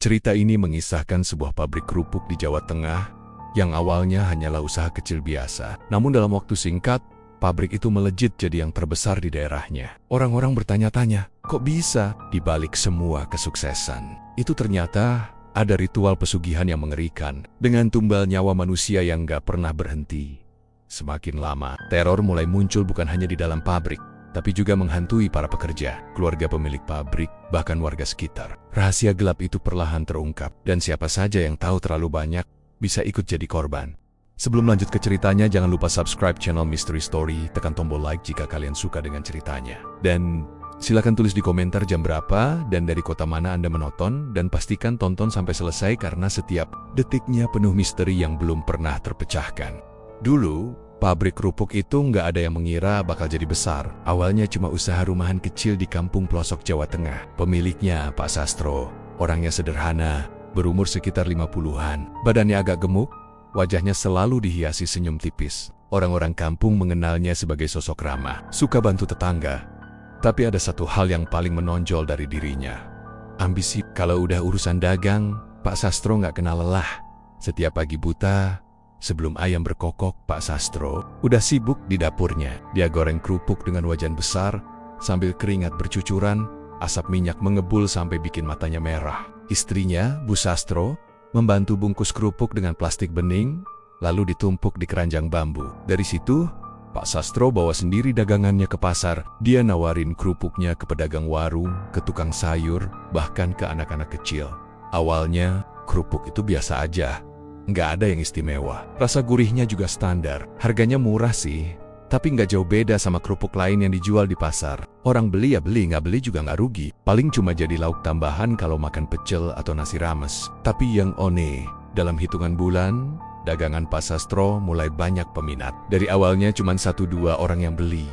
Cerita ini mengisahkan sebuah pabrik kerupuk di Jawa Tengah yang awalnya hanyalah usaha kecil biasa. Namun dalam waktu singkat, pabrik itu melejit jadi yang terbesar di daerahnya. Orang-orang bertanya-tanya, kok bisa? Di balik semua kesuksesan, itu ternyata ada ritual pesugihan yang mengerikan dengan tumbal nyawa manusia yang gak pernah berhenti. Semakin lama, teror mulai muncul bukan hanya di dalam pabrik, tapi juga menghantui para pekerja, keluarga pemilik pabrik, bahkan warga sekitar. Rahasia gelap itu perlahan terungkap, dan siapa saja yang tahu terlalu banyak bisa ikut jadi korban. Sebelum lanjut ke ceritanya, jangan lupa subscribe channel Mystery Story, tekan tombol like jika kalian suka dengan ceritanya. Dan silakan tulis di komentar jam berapa dan dari kota mana Anda menonton, dan pastikan tonton sampai selesai karena setiap detiknya penuh misteri yang belum pernah terpecahkan. Dulu, pabrik kerupuk itu nggak ada yang mengira bakal jadi besar. Awalnya cuma usaha rumahan kecil di kampung pelosok Jawa Tengah. Pemiliknya, Pak Sastro, orangnya sederhana, berumur sekitar 50-an. Badannya agak gemuk, wajahnya selalu dihiasi senyum tipis. Orang-orang kampung mengenalnya sebagai sosok ramah, suka bantu tetangga. Tapi ada satu hal yang paling menonjol dari dirinya. Ambisi. Kalau udah urusan dagang, Pak Sastro nggak kenal lelah. Setiap pagi buta, sebelum ayam berkokok, Pak Sastro udah sibuk di dapurnya. Dia goreng kerupuk dengan wajan besar, sambil keringat bercucuran, asap minyak mengebul sampai bikin matanya merah. Istrinya, Bu Sastro, membantu bungkus kerupuk dengan plastik bening, lalu ditumpuk di keranjang bambu. Dari situ, Pak Sastro bawa sendiri dagangannya ke pasar. Dia nawarin kerupuknya ke pedagang warung, ke tukang sayur, bahkan ke anak-anak kecil. Awalnya, kerupuk itu biasa aja. Nggak ada yang istimewa. Rasa gurihnya juga standar. Harganya murah sih, tapi nggak jauh beda sama kerupuk lain yang dijual di pasar. Orang beli ya beli, nggak beli juga nggak rugi. Paling cuma jadi lauk tambahan kalau makan pecel atau nasi rames. Tapi yang aneh, dalam hitungan bulan, dagangan Pak Sastro mulai banyak peminat. Dari awalnya cuma 1-2 orang yang beli.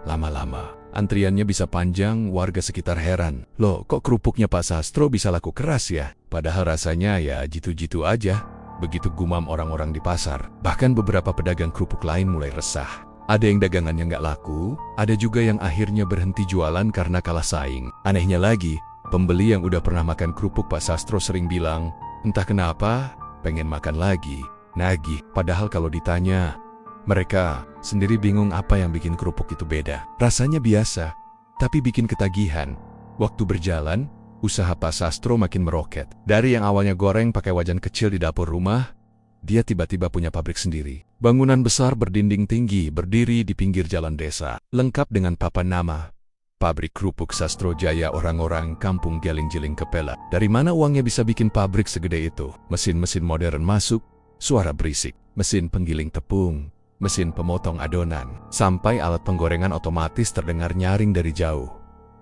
Lama-lama, antriannya bisa panjang, warga sekitar heran. Loh, kok kerupuknya Pak Sastro bisa laku keras ya? Padahal rasanya ya jitu-jitu aja. Begitu gumam orang-orang di pasar. Bahkan beberapa pedagang kerupuk lain mulai resah. Ada yang dagangannya nggak laku, ada juga yang akhirnya berhenti jualan karena kalah saing. Anehnya lagi, pembeli yang udah pernah makan kerupuk Pak Sastro sering bilang, entah kenapa, pengen makan lagi, nagih. Padahal kalau ditanya, mereka sendiri bingung apa yang bikin kerupuk itu beda. Rasanya biasa, tapi bikin ketagihan. Waktu berjalan, usaha Pak Sastro makin meroket. Dari yang awalnya goreng pakai wajan kecil di dapur rumah, dia tiba-tiba punya pabrik sendiri. Bangunan besar berdinding tinggi berdiri di pinggir jalan desa, lengkap dengan papan nama. Pabrik Kerupuk Sastro Jaya. Orang-orang kampung geling-jeling kepala. Dari mana uangnya bisa bikin pabrik segede itu? Mesin-mesin modern masuk, suara berisik, mesin penggiling tepung, mesin pemotong adonan, sampai alat penggorengan otomatis terdengar nyaring dari jauh.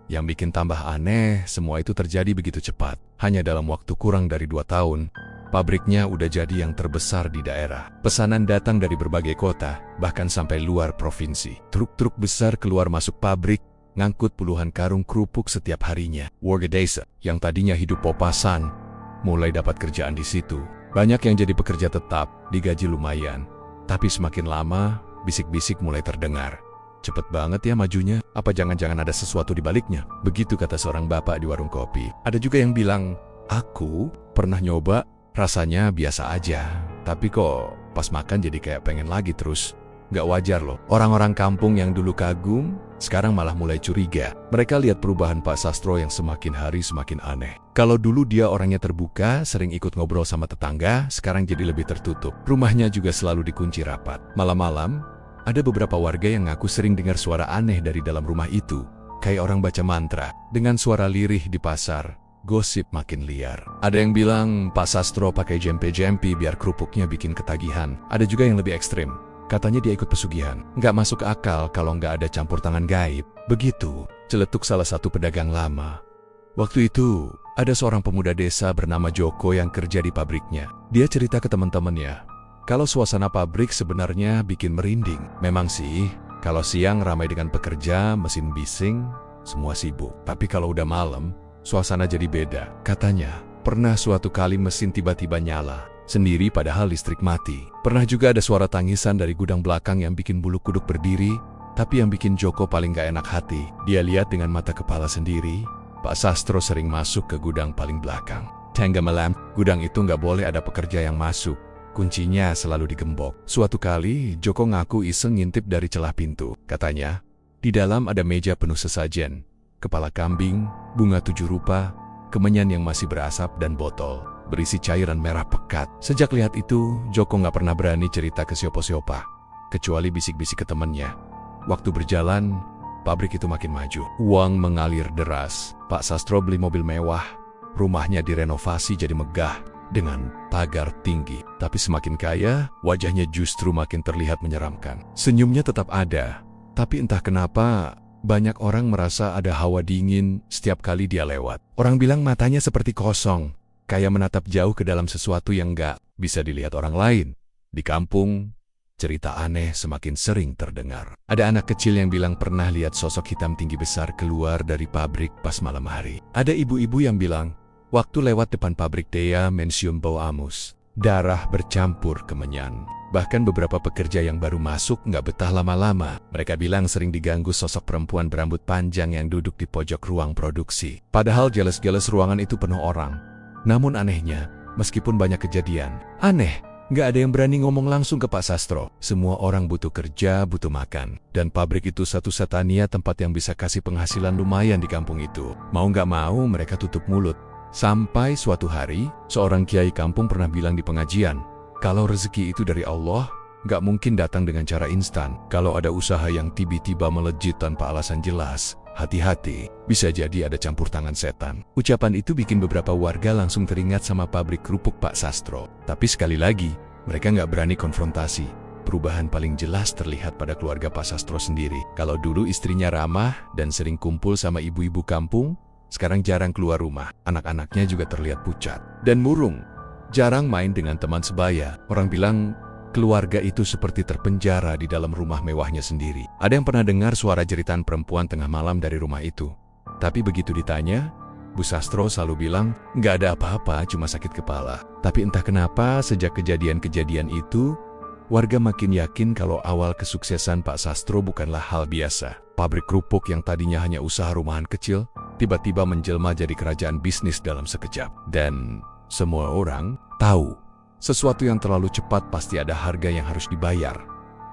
Yang bikin tambah aneh, semua itu terjadi begitu cepat. Hanya dalam waktu kurang dari 2 tahun, pabriknya udah jadi yang terbesar di daerah. Pesanan datang dari berbagai kota, bahkan sampai luar provinsi. Truk-truk besar keluar masuk pabrik, ngangkut puluhan karung kerupuk setiap harinya. Warga desa, yang tadinya hidup popasan, mulai dapat kerjaan di situ. Banyak yang jadi pekerja tetap, digaji lumayan. Tapi semakin lama, bisik-bisik mulai terdengar. Cepet banget ya majunya, apa jangan-jangan ada sesuatu di baliknya? Begitu kata seorang bapak di warung kopi. Ada juga yang bilang, aku pernah nyoba, rasanya biasa aja. Tapi kok pas makan jadi kayak pengen lagi terus. Nggak wajar loh. Orang-orang kampung yang dulu kagum, sekarang malah mulai curiga. Mereka lihat perubahan Pak Sastro yang semakin hari semakin aneh. Kalau dulu dia orangnya terbuka, sering ikut ngobrol sama tetangga, sekarang jadi lebih tertutup. Rumahnya juga selalu dikunci rapat. Malam-malam, ada beberapa warga yang ngaku sering dengar suara aneh dari dalam rumah itu. Kayak orang baca mantra. Dengan suara lirih di pasar, gosip makin liar. Ada yang bilang Pak Sastro pakai jempe-jempe biar kerupuknya bikin ketagihan. Ada juga yang lebih ekstrim. Katanya dia ikut pesugihan. Nggak masuk akal kalau nggak ada campur tangan gaib. Begitu, celetuk salah satu pedagang lama. Waktu itu, ada seorang pemuda desa bernama Joko yang kerja di pabriknya. Dia cerita ke teman-temannya, kalau suasana pabrik sebenarnya bikin merinding. Memang sih, kalau siang ramai dengan pekerja, mesin bising, semua sibuk. Tapi kalau udah malam, suasana jadi beda. Katanya, pernah suatu kali mesin tiba-tiba nyala sendiri padahal listrik mati. Pernah juga ada suara tangisan dari gudang belakang yang bikin bulu kuduk berdiri. Tapi yang bikin Joko paling gak enak hati, dia lihat dengan mata kepala sendiri, Pak Sastro sering masuk ke gudang paling belakang. Tengah malam, gudang itu nggak boleh ada pekerja yang masuk. Kuncinya selalu digembok. Suatu kali, Joko ngaku iseng ngintip dari celah pintu. Katanya, di dalam ada meja penuh sesajen, kepala kambing, bunga 7 rupa, kemenyan yang masih berasap, dan botol berisi cairan merah pekat. Sejak lihat itu, Joko nggak pernah berani cerita ke siapa-siapa, kecuali bisik-bisik ke temannya. Waktu berjalan, pabrik itu makin maju. Uang mengalir deras. Pak Sastro beli mobil mewah. Rumahnya direnovasi jadi megah dengan pagar tinggi. Tapi semakin kaya, wajahnya justru makin terlihat menyeramkan. Senyumnya tetap ada, tapi entah kenapa banyak orang merasa ada hawa dingin setiap kali dia lewat. Orang bilang matanya seperti kosong, kayak menatap jauh ke dalam sesuatu yang nggak bisa dilihat orang lain. Di kampung, cerita aneh semakin sering terdengar. Ada anak kecil yang bilang pernah lihat sosok hitam tinggi besar keluar dari pabrik pas malam hari. Ada ibu-ibu yang bilang, waktu lewat depan pabrik dia mencium bau amus. Darah bercampur kemenyan. Bahkan beberapa pekerja yang baru masuk nggak betah lama-lama. Mereka bilang sering diganggu sosok perempuan berambut panjang yang duduk di pojok ruang produksi. Padahal jelas-jelas ruangan itu penuh orang. Namun anehnya, meskipun banyak kejadian aneh, nggak ada yang berani ngomong langsung ke Pak Sastro. Semua orang butuh kerja, butuh makan. Dan pabrik itu satu-satunya tempat yang bisa kasih penghasilan lumayan di kampung itu. Mau nggak mau mereka tutup mulut. Sampai suatu hari, seorang kiai kampung pernah bilang di pengajian, kalau rezeki itu dari Allah, nggak mungkin datang dengan cara instan. Kalau ada usaha yang tiba-tiba melejit tanpa alasan jelas, hati-hati, bisa jadi ada campur tangan setan. Ucapan itu bikin beberapa warga langsung teringat sama pabrik kerupuk Pak Sastro. Tapi sekali lagi, mereka nggak berani konfrontasi. Perubahan paling jelas terlihat pada keluarga Pak Sastro sendiri. Kalau dulu istrinya ramah dan sering kumpul sama ibu-ibu kampung, sekarang jarang keluar rumah. Anak-anaknya juga terlihat pucat dan murung. Jarang main dengan teman sebaya. Orang bilang keluarga itu seperti terpenjara di dalam rumah mewahnya sendiri. Ada yang pernah dengar suara jeritan perempuan tengah malam dari rumah itu. Tapi begitu ditanya, Bu Sastro selalu bilang, nggak ada apa-apa, cuma sakit kepala. Tapi entah kenapa sejak kejadian-kejadian itu, warga makin yakin kalau awal kesuksesan Pak Sastro bukanlah hal biasa. Pabrik kerupuk yang tadinya hanya usaha rumahan kecil, tiba-tiba menjelma jadi kerajaan bisnis dalam sekejap. Dan semua orang tahu, sesuatu yang terlalu cepat pasti ada harga yang harus dibayar.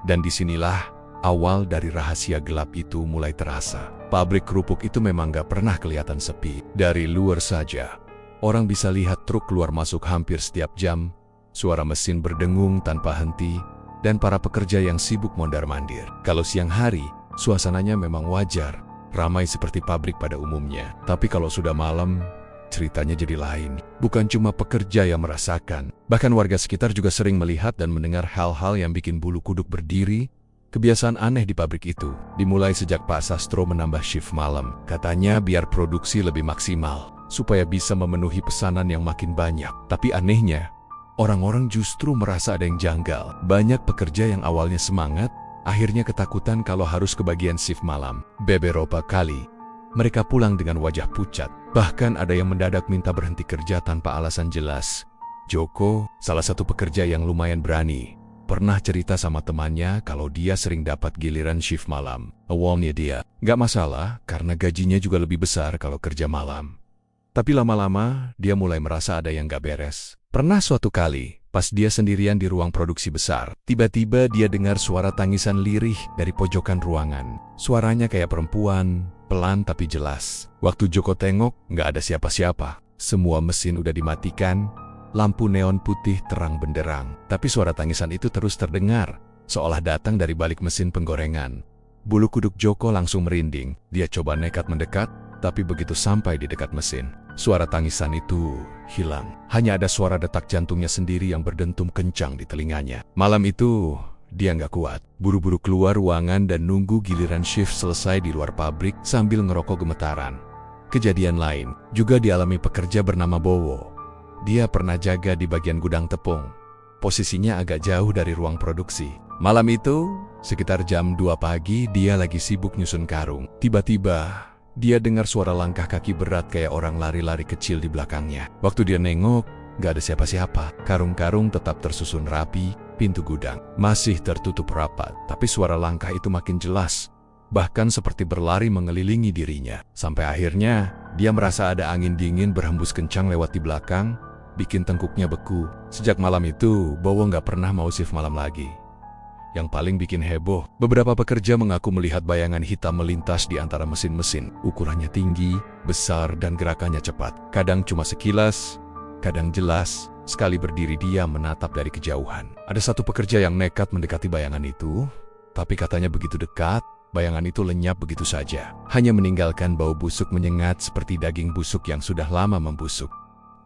Dan disinilah awal dari rahasia gelap itu mulai terasa. Pabrik kerupuk itu memang gak pernah kelihatan sepi. Dari luar saja, orang bisa lihat truk keluar masuk hampir setiap jam, suara mesin berdengung tanpa henti, dan para pekerja yang sibuk mondar-mandir. Kalau siang hari, suasananya memang wajar, ramai seperti pabrik pada umumnya. Tapi kalau sudah malam, ceritanya jadi lain. Bukan cuma pekerja yang merasakan, bahkan warga sekitar juga sering melihat dan mendengar hal-hal yang bikin bulu kuduk berdiri. Kebiasaan aneh di pabrik itu dimulai sejak Pak Sastro menambah shift malam. Katanya biar produksi lebih maksimal, supaya bisa memenuhi pesanan yang makin banyak. Tapi anehnya, orang-orang justru merasa ada yang janggal. Banyak pekerja yang awalnya semangat, akhirnya ketakutan kalau harus kebagian shift malam. Beberapa kali, mereka pulang dengan wajah pucat. Bahkan ada yang mendadak minta berhenti kerja tanpa alasan jelas. Joko, salah satu pekerja yang lumayan berani, pernah cerita sama temannya kalau dia sering dapat giliran shift malam. Awalnya dia, nggak masalah karena gajinya juga lebih besar kalau kerja malam. Tapi lama-lama, dia mulai merasa ada yang nggak beres. Pernah suatu kali, pas dia sendirian di ruang produksi besar, tiba-tiba dia dengar suara tangisan lirih dari pojokan ruangan. Suaranya kayak perempuan, pelan tapi jelas. Waktu Joko tengok, nggak ada siapa-siapa. Semua mesin udah dimatikan, lampu neon putih terang benderang. Tapi suara tangisan itu terus terdengar, seolah datang dari balik mesin penggorengan. Bulu kuduk Joko langsung merinding. Dia coba nekat mendekat, tapi begitu sampai di dekat mesin, suara tangisan itu hilang. Hanya ada suara detak jantungnya sendiri yang berdentum kencang di telinganya. Malam itu, dia nggak kuat. Buru-buru keluar ruangan dan nunggu giliran shift selesai di luar pabrik sambil ngerokok gemetaran. Kejadian lain juga dialami pekerja bernama Bowo. Dia pernah jaga di bagian gudang tepung. Posisinya agak jauh dari ruang produksi. Malam itu, sekitar jam 2 pagi, dia lagi sibuk nyusun karung. Tiba-tiba, dia dengar suara langkah kaki berat kayak orang lari-lari kecil di belakangnya. Waktu dia nengok, gak ada siapa-siapa. Karung-karung tetap tersusun rapi, pintu gudang masih tertutup rapat. Tapi suara langkah itu makin jelas. bahkan seperti berlari mengelilingi dirinya. Sampai akhirnya, dia merasa ada angin dingin berhembus kencang lewat di belakang, bikin tengkuknya beku. Sejak malam itu, Bowo nggak pernah mau shift malam lagi. Yang paling bikin heboh, beberapa pekerja mengaku melihat bayangan hitam melintas di antara mesin-mesin. Ukurannya tinggi, besar, dan gerakannya cepat. Kadang cuma sekilas, kadang jelas. Sekali berdiri dia menatap dari kejauhan. Ada satu pekerja yang nekat mendekati bayangan itu, tapi katanya begitu dekat, bayangan itu lenyap begitu saja. Hanya meninggalkan bau busuk menyengat seperti daging busuk yang sudah lama membusuk.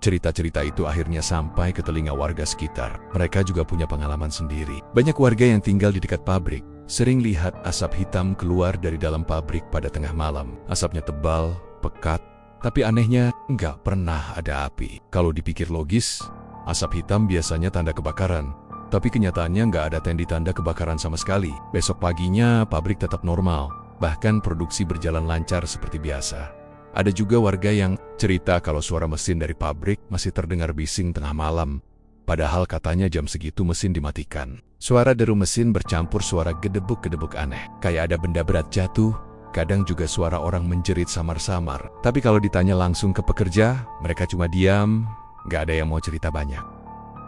Cerita-cerita itu akhirnya sampai ke telinga warga sekitar. Mereka juga punya pengalaman sendiri. Banyak warga yang tinggal di dekat pabrik sering lihat asap hitam keluar dari dalam pabrik pada tengah malam. Asapnya tebal, pekat, tapi anehnya nggak pernah ada api. Kalau dipikir logis, asap hitam biasanya tanda kebakaran. Tapi kenyataannya nggak ada tanda kebakaran sama sekali. Besok paginya pabrik tetap normal, bahkan produksi berjalan lancar seperti biasa. Ada juga warga yang cerita kalau suara mesin dari pabrik masih terdengar bising tengah malam. Padahal katanya jam segitu mesin dimatikan. Suara deru mesin bercampur suara gedebuk-gedebuk aneh. Kayak ada benda berat jatuh, kadang juga suara orang menjerit samar-samar. Tapi kalau ditanya langsung ke pekerja, mereka cuma diam, nggak ada yang mau cerita banyak.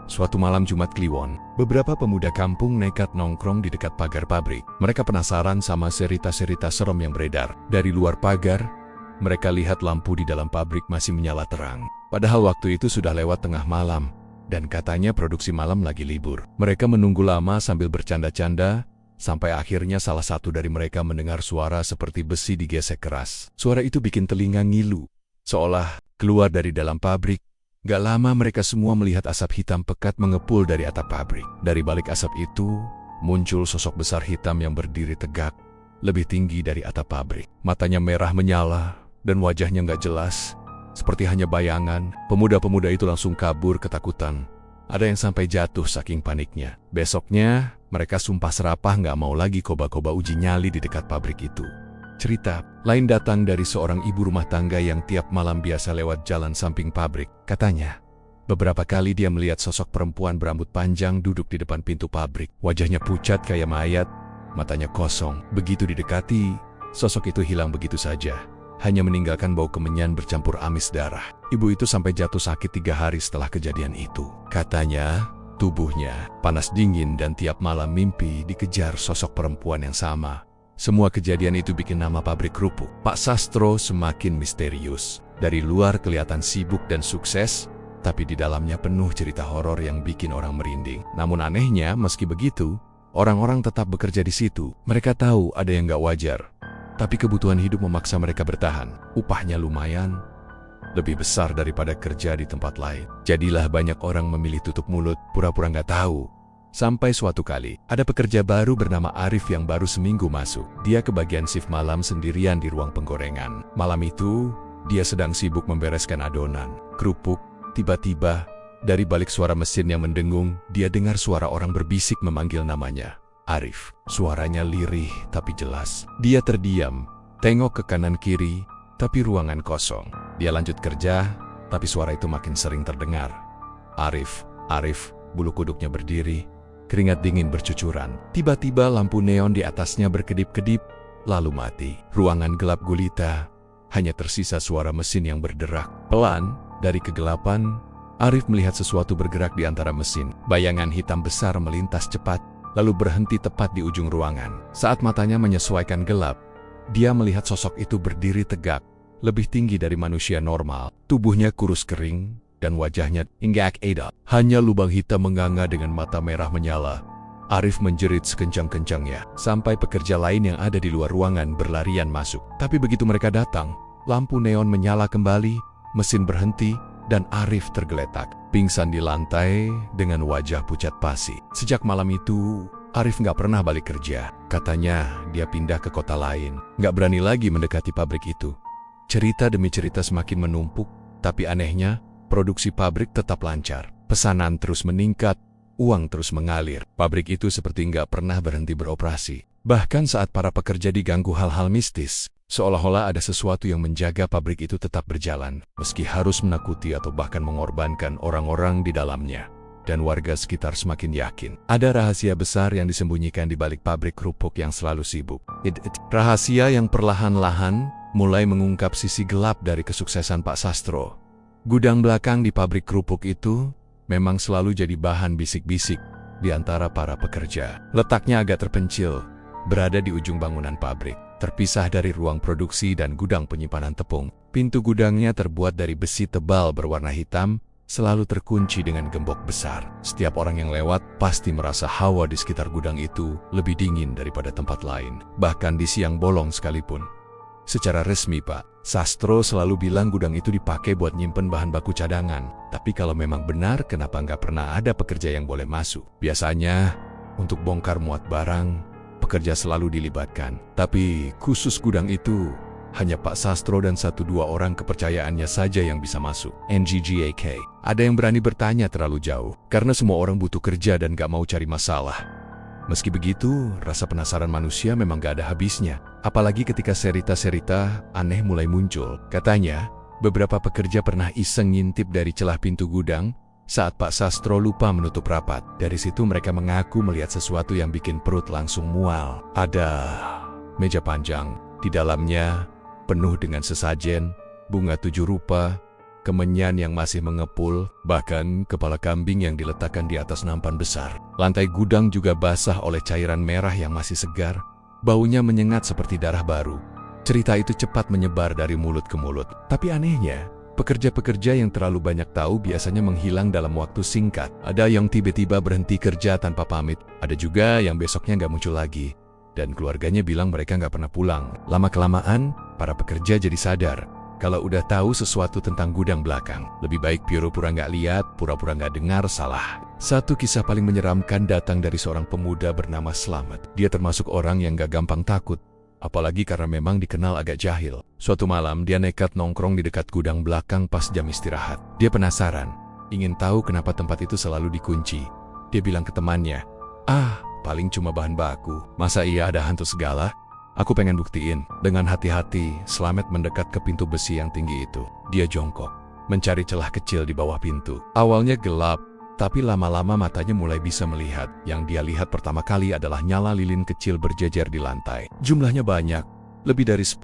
Suatu malam Jumat Kliwon, beberapa pemuda kampung nekat nongkrong di dekat pagar pabrik. Mereka penasaran sama cerita-cerita serem yang beredar. Dari luar pagar, mereka lihat lampu di dalam pabrik masih menyala terang. Padahal waktu itu sudah lewat tengah malam, dan katanya produksi malam lagi libur. Mereka menunggu lama sambil bercanda-canda, sampai akhirnya salah satu dari mereka mendengar suara seperti besi digesek keras. Suara itu bikin telinga ngilu, seolah keluar dari dalam pabrik. Gak lama mereka semua melihat asap hitam pekat mengepul dari atap pabrik. Dari balik asap itu, muncul sosok besar hitam yang berdiri tegak, lebih tinggi dari atap pabrik. Matanya merah menyala, dan wajahnya nggak jelas, seperti hanya bayangan. Pemuda-pemuda itu langsung kabur ketakutan. Ada yang sampai jatuh saking paniknya. Besoknya, mereka sumpah serapah nggak mau lagi koba-koba uji nyali di dekat pabrik itu. Cerita lain datang dari seorang ibu rumah tangga yang tiap malam biasa lewat jalan samping pabrik. Katanya, beberapa kali dia melihat sosok perempuan berambut panjang duduk di depan pintu pabrik. Wajahnya pucat kayak mayat, matanya kosong. Begitu didekati, sosok itu hilang begitu saja. Hanya meninggalkan bau kemenyan bercampur amis darah. Ibu itu sampai jatuh sakit 3 hari setelah kejadian itu. Katanya, tubuhnya panas dingin dan tiap malam mimpi dikejar sosok perempuan yang sama. Semua kejadian itu bikin nama pabrik kerupuk Pak Sastro semakin misterius. Dari luar kelihatan sibuk dan sukses, tapi di dalamnya penuh cerita horor yang bikin orang merinding. Namun anehnya, meski begitu, orang-orang tetap bekerja di situ. Mereka tahu ada yang gak wajar, tapi kebutuhan hidup memaksa mereka bertahan. Upahnya lumayan, lebih besar daripada kerja di tempat lain. Jadilah banyak orang memilih tutup mulut, pura-pura nggak tahu. Sampai suatu kali, ada pekerja baru bernama Arif yang baru seminggu masuk. Dia kebagian shift malam sendirian di ruang penggorengan. Malam itu, dia sedang sibuk membereskan adonan kerupuk. Tiba-tiba, dari balik suara mesin yang mendengung, dia dengar suara orang berbisik memanggil namanya. Arif. Suaranya lirih tapi jelas. Dia terdiam, tengok ke kanan kiri, tapi ruangan kosong. Dia lanjut kerja, tapi suara itu makin sering terdengar. Arif, Arif, bulu kuduknya berdiri, keringat dingin bercucuran. Tiba-tiba lampu neon di atasnya berkedip-kedip, lalu mati. Ruangan gelap gulita, hanya tersisa suara mesin yang berderak. Pelan, dari kegelapan, Arif melihat sesuatu bergerak di antara mesin. Bayangan hitam besar melintas cepat, lalu berhenti tepat di ujung ruangan. Saat matanya menyesuaikan gelap, dia melihat sosok itu berdiri tegak, lebih tinggi dari manusia normal. Tubuhnya kurus kering, dan wajahnya enggak ada. Hanya lubang hitam menganga dengan mata merah menyala. Arif menjerit sekencang-kencangnya, sampai pekerja lain yang ada di luar ruangan berlarian masuk. Tapi begitu mereka datang, lampu neon menyala kembali, mesin berhenti, dan Arif tergeletak, pingsan di lantai dengan wajah pucat pasi. Sejak malam itu, Arif nggak pernah balik kerja. Katanya dia pindah ke kota lain, nggak berani lagi mendekati pabrik itu. Cerita demi cerita semakin menumpuk, tapi anehnya, produksi pabrik tetap lancar. Pesanan terus meningkat, uang terus mengalir. Pabrik itu seperti nggak pernah berhenti beroperasi. Bahkan saat para pekerja diganggu hal-hal mistis, seolah-olah ada sesuatu yang menjaga pabrik itu tetap berjalan, meski harus menakuti atau bahkan mengorbankan orang-orang di dalamnya. dan warga sekitar semakin yakin ada rahasia besar yang disembunyikan di balik pabrik kerupuk yang selalu sibuk. Rahasia yang perlahan-lahan mulai mengungkap sisi gelap dari kesuksesan Pak Sastro. Gudang belakang di pabrik kerupuk itu memang selalu jadi bahan bisik-bisik di antara para pekerja. Letaknya agak terpencil, berada di ujung bangunan pabrik, terpisah dari ruang produksi dan gudang penyimpanan tepung. Pintu gudangnya terbuat dari besi tebal berwarna hitam, selalu terkunci dengan gembok besar. Setiap orang yang lewat pasti merasa hawa di sekitar gudang itu lebih dingin daripada tempat lain, bahkan di siang bolong sekalipun. Secara resmi, Pak Sastro selalu bilang gudang itu dipakai buat nyimpen bahan baku cadangan. Tapi kalau memang benar, kenapa nggak pernah ada pekerja yang boleh masuk? Biasanya, untuk bongkar muat barang, pekerja selalu dilibatkan. Tapi khusus gudang itu, hanya Pak Sastro dan 1-2 orang kepercayaannya saja yang bisa masuk. NGGAK. Ada yang berani bertanya terlalu jauh, karena semua orang butuh kerja dan gak mau cari masalah. Meski begitu, rasa penasaran manusia memang gak ada habisnya. Apalagi ketika cerita-cerita aneh mulai muncul. Katanya, beberapa pekerja pernah iseng ngintip dari celah pintu gudang saat Pak Sastro lupa menutup rapat. Dari situ mereka mengaku melihat sesuatu yang bikin perut langsung mual. Ada meja panjang, di dalamnya penuh dengan sesajen, bunga 7 rupa, kemenyan yang masih mengepul, bahkan kepala kambing yang diletakkan di atas nampan besar. Lantai gudang juga basah oleh cairan merah yang masih segar, baunya menyengat seperti darah baru. Cerita itu cepat menyebar dari mulut ke mulut. Tapi anehnya, pekerja-pekerja yang terlalu banyak tahu biasanya menghilang dalam waktu singkat. Ada yang tiba-tiba berhenti kerja tanpa pamit, ada juga yang besoknya nggak muncul lagi. Dan keluarganya bilang mereka nggak pernah pulang. Lama-kelamaan, para pekerja jadi sadar kalau udah tahu sesuatu tentang gudang belakang, lebih baik pura-pura nggak lihat, pura-pura nggak dengar salah. Satu kisah paling menyeramkan datang dari seorang pemuda bernama Slamet. Dia termasuk orang yang nggak gampang takut, apalagi karena memang dikenal agak jahil. Suatu malam, dia nekat nongkrong di dekat gudang belakang pas jam istirahat. Dia penasaran, ingin tahu kenapa tempat itu selalu dikunci. Dia bilang ke temannya, paling cuma bahan baku. Masa iya ada hantu segala? Aku pengen buktiin. Dengan hati-hati, Slamet mendekat ke pintu besi yang tinggi itu. Dia jongkok, mencari celah kecil di bawah pintu. Awalnya gelap, tapi lama-lama matanya mulai bisa melihat. Yang dia lihat pertama kali adalah nyala lilin kecil berjejer di lantai. Jumlahnya banyak, lebih dari 10,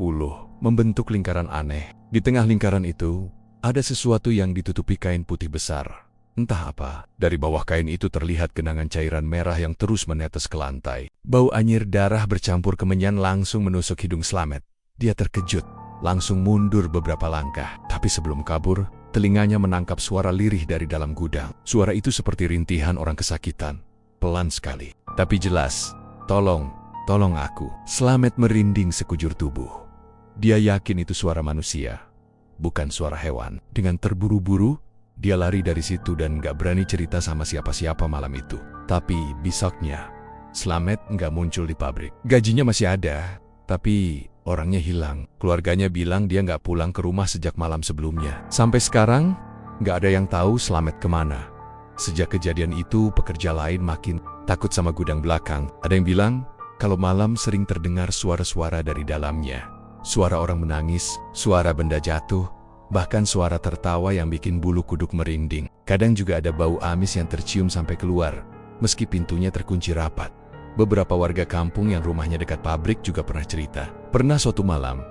membentuk lingkaran aneh. Di tengah lingkaran itu, ada sesuatu yang ditutupi kain putih besar. Entah apa, dari bawah kain itu terlihat genangan cairan merah yang terus menetes ke lantai. Bau anyir darah bercampur kemenyan langsung menusuk hidung Slamet. Dia terkejut, langsung mundur beberapa langkah. Tapi sebelum kabur, telinganya menangkap suara lirih dari dalam gudang. Suara itu seperti rintihan orang kesakitan. Pelan sekali, tapi jelas. Tolong aku. Slamet merinding sekujur tubuh. Dia yakin itu suara manusia, bukan suara hewan. Dengan terburu-buru, dia lari dari situ dan gak berani cerita sama siapa-siapa malam itu. Tapi besoknya, Slamet gak muncul di pabrik. Gajinya masih ada, tapi orangnya hilang. Keluarganya bilang dia gak pulang ke rumah sejak malam sebelumnya. Sampai sekarang, gak ada yang tahu Slamet kemana. Sejak kejadian itu, pekerja lain makin takut sama gudang belakang. Ada yang bilang, kalau malam sering terdengar suara-suara dari dalamnya. Suara orang menangis, suara benda jatuh, bahkan suara tertawa yang bikin bulu kuduk merinding. Kadang juga ada bau amis yang tercium sampai keluar, meski pintunya terkunci rapat. Beberapa warga kampung yang rumahnya dekat pabrik juga pernah cerita. Pernah suatu malam,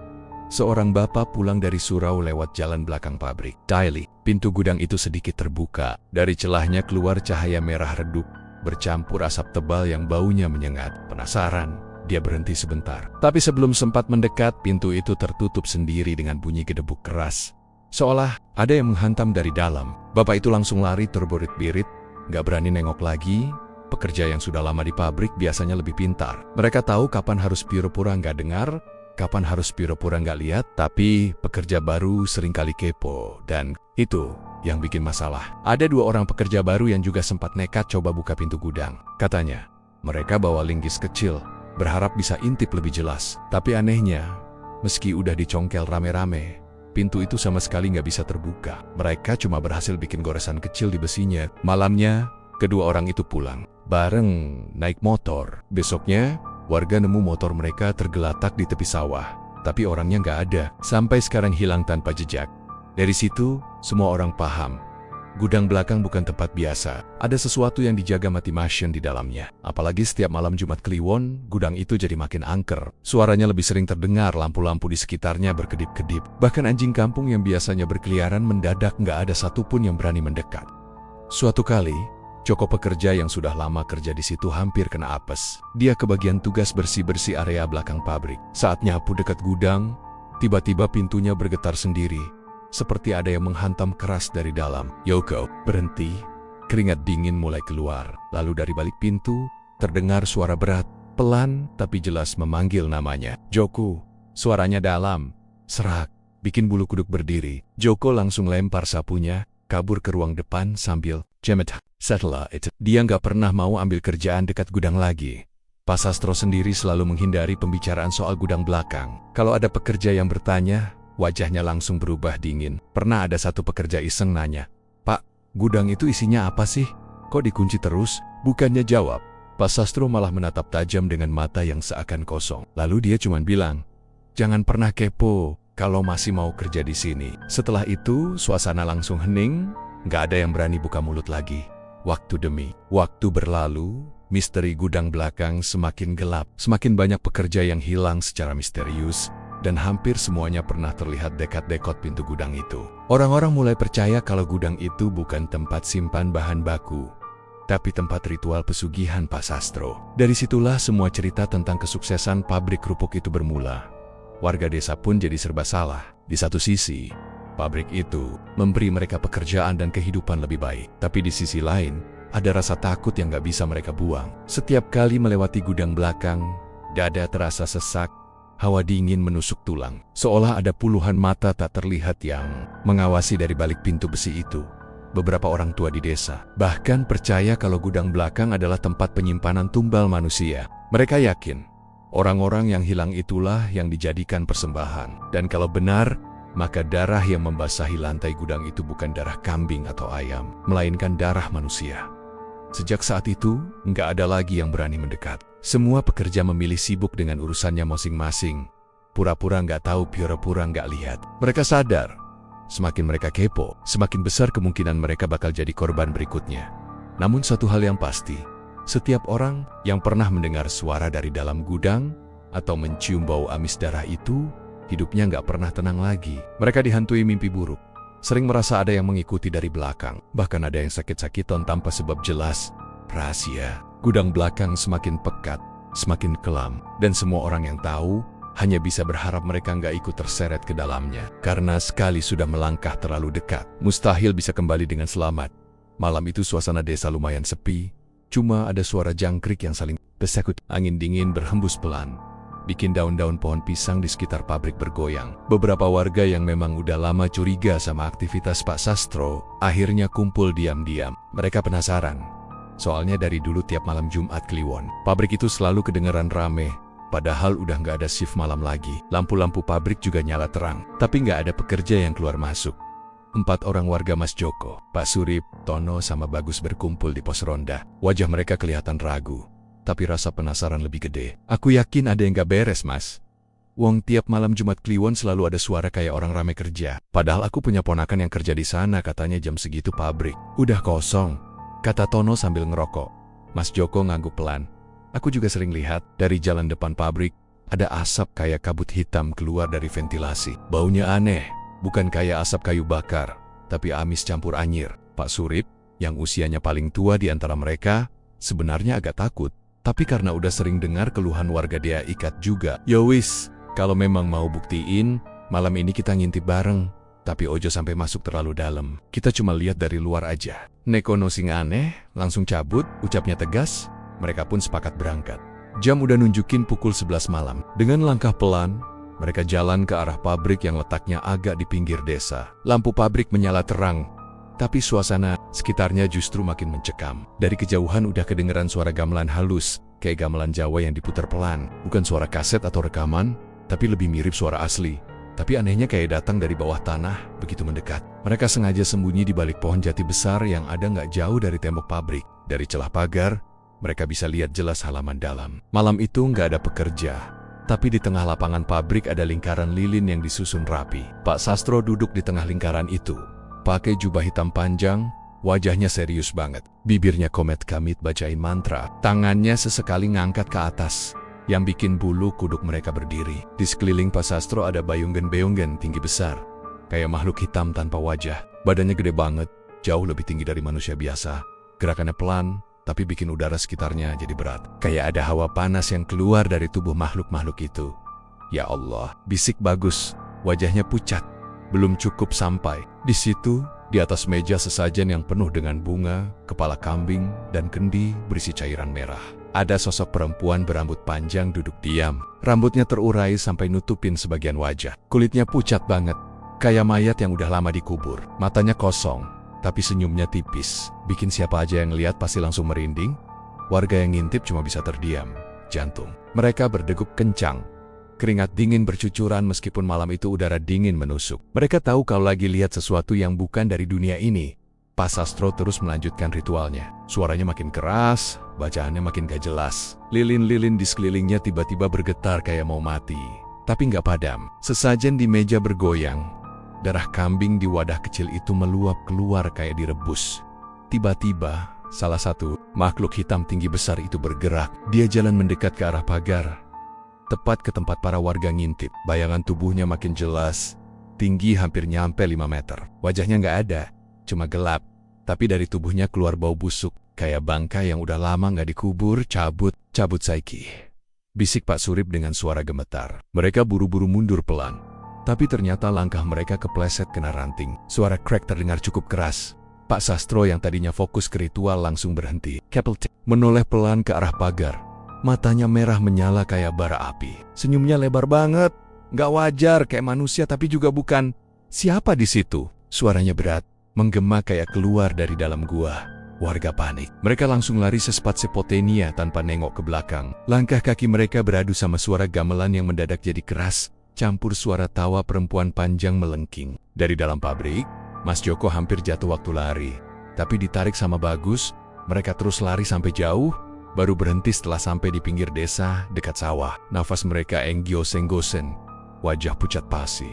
seorang bapak pulang dari surau lewat jalan belakang pabrik. Daily, pintu gudang itu sedikit terbuka. Dari celahnya keluar cahaya merah redup, bercampur asap tebal yang baunya menyengat. Penasaran, dia berhenti sebentar. Tapi sebelum sempat mendekat, pintu itu tertutup sendiri dengan bunyi gedebuk keras. Seolah ada yang menghantam dari dalam. Bapak itu langsung lari terborit-birit, gak berani nengok lagi. Pekerja yang sudah lama di pabrik biasanya lebih pintar. Mereka tahu kapan harus pura-pura gak dengar, kapan harus pura-pura gak lihat. Tapi pekerja baru seringkali kepo, dan itu yang bikin masalah. Ada 2 orang pekerja baru yang juga sempat nekat coba buka pintu gudang. Katanya, mereka bawa linggis kecil, berharap bisa intip lebih jelas. Tapi anehnya, meski udah dicongkel rame-rame, pintu itu sama sekali nggak bisa terbuka. Mereka cuma berhasil bikin goresan kecil di besinya. Malamnya, kedua orang itu pulang bareng naik motor. Besoknya, warga nemu motor mereka tergeletak di tepi sawah. Tapi orangnya nggak ada. Sampai sekarang hilang tanpa jejak. Dari situ, semua orang paham Gudang belakang bukan tempat biasa. Ada sesuatu yang dijaga mati-masyun di dalamnya. Apalagi setiap malam Jumat Kliwon, gudang itu jadi makin angker. Suaranya lebih sering terdengar, lampu-lampu di sekitarnya berkedip-kedip. Bahkan anjing kampung yang biasanya berkeliaran mendadak nggak ada satupun yang berani mendekat. Suatu kali, Joko pekerja yang sudah lama kerja di situ hampir kena apes. Dia kebagian tugas bersih-bersih area belakang pabrik. Saat nyapu dekat gudang, tiba-tiba pintunya bergetar sendiri. Seperti ada yang menghantam keras dari dalam. Joko berhenti, keringat dingin mulai keluar. Lalu dari balik pintu, terdengar suara berat, pelan tapi jelas memanggil namanya. Joko, suaranya dalam, serak, bikin bulu kuduk berdiri. Joko langsung lempar sapunya, kabur ke ruang depan sambil cemet. Setelah itu, dia nggak pernah mau ambil kerjaan dekat gudang lagi. Pak Sastro sendiri selalu menghindari pembicaraan soal gudang belakang. Kalau ada pekerja yang bertanya, wajahnya langsung berubah dingin. Pernah ada satu pekerja iseng nanya, "Pak, gudang itu isinya apa sih? Kok dikunci terus?" Bukannya jawab, Pak Sastro malah menatap tajam dengan mata yang seakan kosong. Lalu dia cuma bilang, "Jangan pernah kepo kalau masih mau kerja di sini." Setelah itu, suasana langsung hening, nggak ada yang berani buka mulut lagi. Waktu demi waktu berlalu, misteri gudang belakang semakin gelap. Semakin banyak pekerja yang hilang secara misterius, dan hampir semuanya pernah terlihat dekat-dekot pintu gudang itu. Orang-orang mulai percaya kalau gudang itu bukan tempat simpan bahan baku, tapi tempat ritual pesugihan Pak Sastro. Dari situlah semua cerita tentang kesuksesan pabrik kerupuk itu bermula. Warga desa pun jadi serba salah. Di satu sisi, pabrik itu memberi mereka pekerjaan dan kehidupan lebih baik. Tapi di sisi lain, ada rasa takut yang gak bisa mereka buang. Setiap kali melewati gudang belakang, dada terasa sesak, hawa dingin menusuk tulang. Seolah ada puluhan mata tak terlihat yang mengawasi dari balik pintu besi itu. Beberapa orang tua di desa bahkan percaya kalau gudang belakang adalah tempat penyimpanan tumbal manusia. Mereka yakin orang-orang yang hilang itulah yang dijadikan persembahan. Dan kalau benar, maka darah yang membasahi lantai gudang itu bukan darah kambing atau ayam, melainkan darah manusia. Sejak saat itu, nggak ada lagi yang berani mendekat. Semua pekerja memilih sibuk dengan urusannya masing-masing. Pura-pura nggak tahu, pura-pura nggak lihat. Mereka sadar, semakin mereka kepo, semakin besar kemungkinan mereka bakal jadi korban berikutnya. Namun satu hal yang pasti, setiap orang yang pernah mendengar suara dari dalam gudang atau mencium bau amis darah itu, hidupnya nggak pernah tenang lagi. Mereka dihantui mimpi buruk. Sering merasa ada yang mengikuti dari belakang. Bahkan ada yang sakit-sakitan tanpa sebab jelas. Rahasia gudang belakang semakin pekat, semakin kelam. Dan semua orang yang tahu hanya bisa berharap mereka nggak ikut terseret ke dalamnya. Karena sekali sudah melangkah terlalu dekat, mustahil bisa kembali dengan selamat. Malam itu suasana desa lumayan sepi. Cuma ada suara jangkrik yang saling bersakut. Angin dingin berhembus pelan, bikin daun-daun pohon pisang di sekitar pabrik bergoyang. Beberapa warga yang memang udah lama curiga sama aktivitas Pak Sastro, akhirnya kumpul diam-diam. Mereka penasaran. Soalnya dari dulu tiap malam Jumat Kliwon, pabrik itu selalu kedengeran rame. Padahal udah nggak ada shift malam lagi. Lampu-lampu pabrik juga nyala terang. Tapi nggak ada pekerja yang keluar masuk. 4 orang warga Mas Joko, Pak Surip, Tono, sama Bagus berkumpul di pos ronda. Wajah mereka kelihatan ragu, tapi rasa penasaran lebih gede. "Aku yakin ada yang gak beres, Mas. Wong tiap malam Jumat Kliwon selalu ada suara kayak orang rame kerja. Padahal aku punya ponakan yang kerja di sana, katanya jam segitu pabrik udah kosong," kata Tono sambil ngerokok. Mas Joko ngangguk pelan. "Aku juga sering lihat dari jalan depan pabrik, ada asap kayak kabut hitam keluar dari ventilasi. Baunya aneh, bukan kayak asap kayu bakar, tapi amis campur anyir." Pak Surip, yang usianya paling tua di antara mereka, sebenarnya agak takut. Tapi karena udah sering dengar keluhan warga, dia ikat juga. "Ya wis, kalau memang mau buktiin, malam ini kita ngintip bareng. Tapi ojo sampai masuk terlalu dalam. Kita cuma lihat dari luar aja." Nekono sing aneh, langsung cabut, ucapnya tegas. Mereka pun sepakat berangkat. Jam udah nunjukin pukul 11 malam. Dengan langkah pelan, mereka jalan ke arah pabrik yang letaknya agak di pinggir desa. Lampu pabrik menyala terang, tapi suasana sekitarnya justru makin mencekam. Dari kejauhan udah kedengeran suara gamelan halus, kayak gamelan Jawa yang diputar pelan. Bukan suara kaset atau rekaman, tapi lebih mirip suara asli. Tapi anehnya kayak datang dari bawah tanah, begitu mendekat. Mereka sengaja sembunyi di balik pohon jati besar yang ada nggak jauh dari tembok pabrik. Dari celah pagar, mereka bisa lihat jelas halaman dalam. Malam itu nggak ada pekerja, tapi di tengah lapangan pabrik ada lingkaran lilin yang disusun rapi. Pak Sastro duduk di tengah lingkaran itu, pakai jubah hitam panjang, Wajahnya serius banget. Bibirnya komet kamit bacain mantra. Tangannya sesekali ngangkat ke atas, yang bikin bulu kuduk mereka berdiri. Di sekeliling Pak Sastro ada bayunggen-bayunggen tinggi besar, kayak makhluk hitam tanpa wajah. Badannya gede banget, jauh lebih tinggi dari manusia biasa. Gerakannya pelan, tapi bikin udara sekitarnya jadi berat. Kayak ada hawa panas yang keluar dari tubuh makhluk-makhluk itu. Ya Allah, bisik Bagus. Wajahnya pucat. Belum cukup sampai. Di situ, di atas meja sesajen yang penuh dengan bunga, kepala kambing, dan kendi berisi cairan merah. Ada sosok perempuan berambut panjang duduk diam. Rambutnya terurai sampai nutupin sebagian wajah. Kulitnya pucat banget, kayak mayat yang udah lama dikubur. Matanya kosong, tapi senyumnya tipis. Bikin siapa aja yang lihat pasti langsung merinding. Warga yang ngintip cuma bisa terdiam. Jantung mereka berdegup kencang. Keringat dingin bercucuran meskipun malam itu udara dingin menusuk. Mereka tahu kalau lagi lihat sesuatu yang bukan dari dunia ini. Pak Sastro terus melanjutkan ritualnya. Suaranya makin keras, bacaannya makin gak jelas. Lilin-lilin di sekelilingnya tiba-tiba bergetar kayak mau mati. Tapi nggak padam. Sesajen di meja bergoyang. Darah kambing di wadah kecil itu meluap keluar kayak direbus. Tiba-tiba, salah satu makhluk hitam tinggi besar itu bergerak. Dia jalan mendekat ke arah pagar, tepat ke tempat para warga ngintip. Bayangan tubuhnya makin jelas, tinggi hampir nyampe 5 meter. Wajahnya nggak ada, cuma gelap. Tapi dari tubuhnya keluar bau busuk, kayak bangkai yang udah lama nggak dikubur. Cabut Saiki, bisik Pak Surip dengan suara gemetar. Mereka buru-buru mundur pelan. Tapi ternyata langkah mereka kepleset kena ranting. Suara krek terdengar cukup keras. Pak Sastro yang tadinya fokus ke ritual langsung berhenti. Menoleh pelan ke arah pagar. Matanya merah menyala kayak bara api. Senyumnya lebar banget. Nggak wajar, kayak manusia tapi juga bukan. Siapa di situ? Suaranya berat, menggema kayak keluar dari dalam gua. Warga panik. Mereka langsung lari secepat sepotenia tanpa nengok ke belakang. Langkah kaki mereka beradu sama suara gamelan yang mendadak jadi keras, campur suara tawa perempuan panjang melengking. Dari dalam pabrik, Mas Joko hampir jatuh waktu lari. Tapi ditarik sama Bagus, mereka terus lari sampai jauh, baru berhenti setelah sampai di pinggir desa dekat sawah. Nafas mereka enggiosen-gosen, wajah pucat pasi.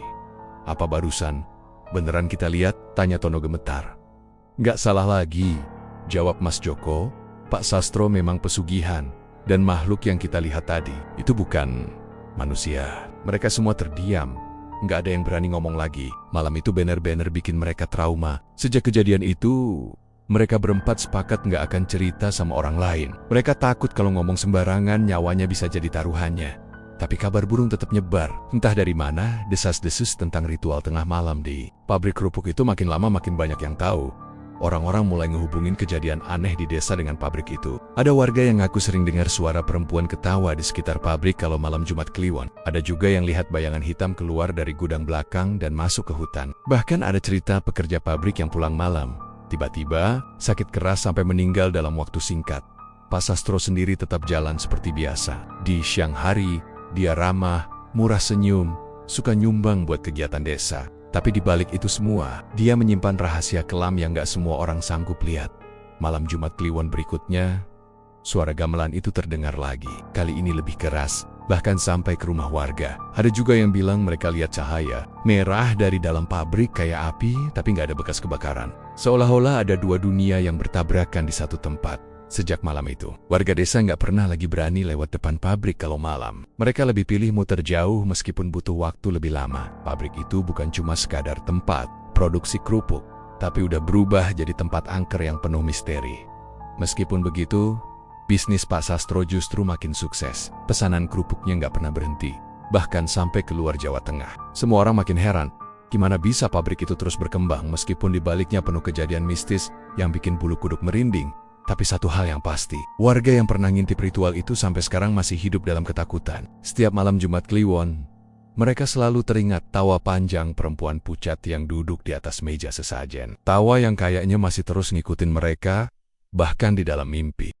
Apa barusan? Beneran kita lihat? Tanya Tono gemetar. Nggak salah lagi, jawab Mas Joko. Pak Sastro memang pesugihan, dan makhluk yang kita lihat tadi itu bukan manusia. Mereka semua terdiam. Nggak ada yang berani ngomong lagi. Malam itu bener-bener bikin mereka trauma. Sejak kejadian itu, mereka berempat sepakat nggak akan cerita sama orang lain. Mereka takut kalau ngomong sembarangan nyawanya bisa jadi taruhannya. Tapi kabar burung tetap nyebar. Entah dari mana, desas-desus tentang ritual tengah malam di pabrik kerupuk itu makin lama makin banyak yang tahu. Orang-orang mulai ngehubungin kejadian aneh di desa dengan pabrik itu. Ada warga yang ngaku sering dengar suara perempuan ketawa di sekitar pabrik kalau malam Jumat Kliwon. Ada juga yang lihat bayangan hitam keluar dari gudang belakang dan masuk ke hutan. Bahkan ada cerita pekerja pabrik yang pulang malam tiba-tiba sakit keras sampai meninggal dalam waktu singkat. Pak Sastro sendiri tetap jalan seperti biasa. Di siang hari, dia ramah, murah senyum, suka nyumbang buat kegiatan desa. Tapi di balik itu semua, dia menyimpan rahasia kelam yang gak semua orang sanggup lihat. Malam Jumat Kliwon berikutnya, suara gamelan itu terdengar lagi. Kali ini lebih keras, bahkan sampai ke rumah warga. Ada juga yang bilang mereka lihat cahaya merah dari dalam pabrik kayak api, tapi gak ada bekas kebakaran. Seolah-olah ada dua dunia yang bertabrakan di satu tempat. Sejak malam itu, warga desa nggak pernah lagi berani lewat depan pabrik kalau malam. Mereka lebih pilih muter jauh meskipun butuh waktu lebih lama. Pabrik itu bukan cuma sekadar tempat produksi kerupuk, tapi udah berubah jadi tempat angker yang penuh misteri. Meskipun begitu, bisnis Pak Sastro justru makin sukses. Pesanan kerupuknya nggak pernah berhenti, bahkan sampai keluar Jawa Tengah. Semua orang makin heran, gimana bisa pabrik itu terus berkembang meskipun di baliknya penuh kejadian mistis yang bikin bulu kuduk merinding. Tapi satu hal yang pasti, warga yang pernah ngintip ritual itu sampai sekarang masih hidup dalam ketakutan. Setiap malam Jumat Kliwon, mereka selalu teringat tawa panjang perempuan pucat yang duduk di atas meja sesajen. Tawa yang kayaknya masih terus ngikutin mereka, bahkan di dalam mimpi.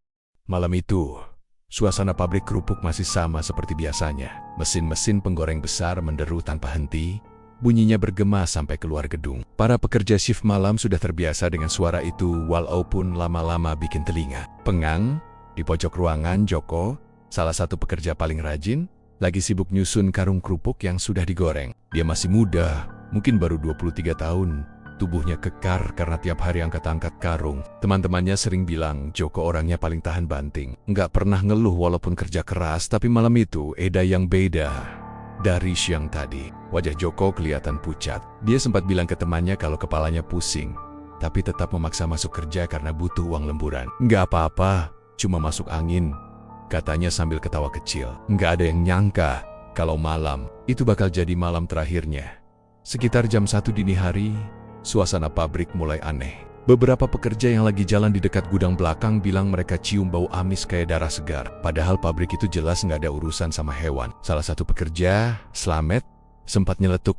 Malam itu, suasana pabrik kerupuk masih sama seperti biasanya. Mesin-mesin penggoreng besar menderu tanpa henti. Bunyinya bergema sampai keluar gedung. Para pekerja shift malam sudah terbiasa dengan suara itu walaupun lama-lama bikin telinga pengang. Di pojok ruangan, Joko, salah satu pekerja paling rajin, lagi sibuk nyusun karung kerupuk yang sudah digoreng. Dia masih muda, mungkin baru 23 tahun, Tubuhnya kekar karena tiap hari angkat-angkat karung. Teman-temannya sering bilang Joko orangnya paling tahan banting. Nggak pernah ngeluh walaupun kerja keras, tapi malam itu Eda yang beda dari siang tadi. Wajah Joko kelihatan pucat. Dia sempat bilang ke temannya kalau kepalanya pusing, tapi tetap memaksa masuk kerja karena butuh uang lemburan. Nggak apa-apa, cuma masuk angin, katanya sambil ketawa kecil. Nggak ada yang nyangka kalau malam itu bakal jadi malam terakhirnya. Sekitar jam 1 dini hari, suasana pabrik mulai aneh. Beberapa pekerja yang lagi jalan di dekat gudang belakang bilang mereka cium bau amis kayak darah segar. Padahal pabrik itu jelas nggak ada urusan sama hewan. Salah satu pekerja, Slamet, sempat nyeletuk,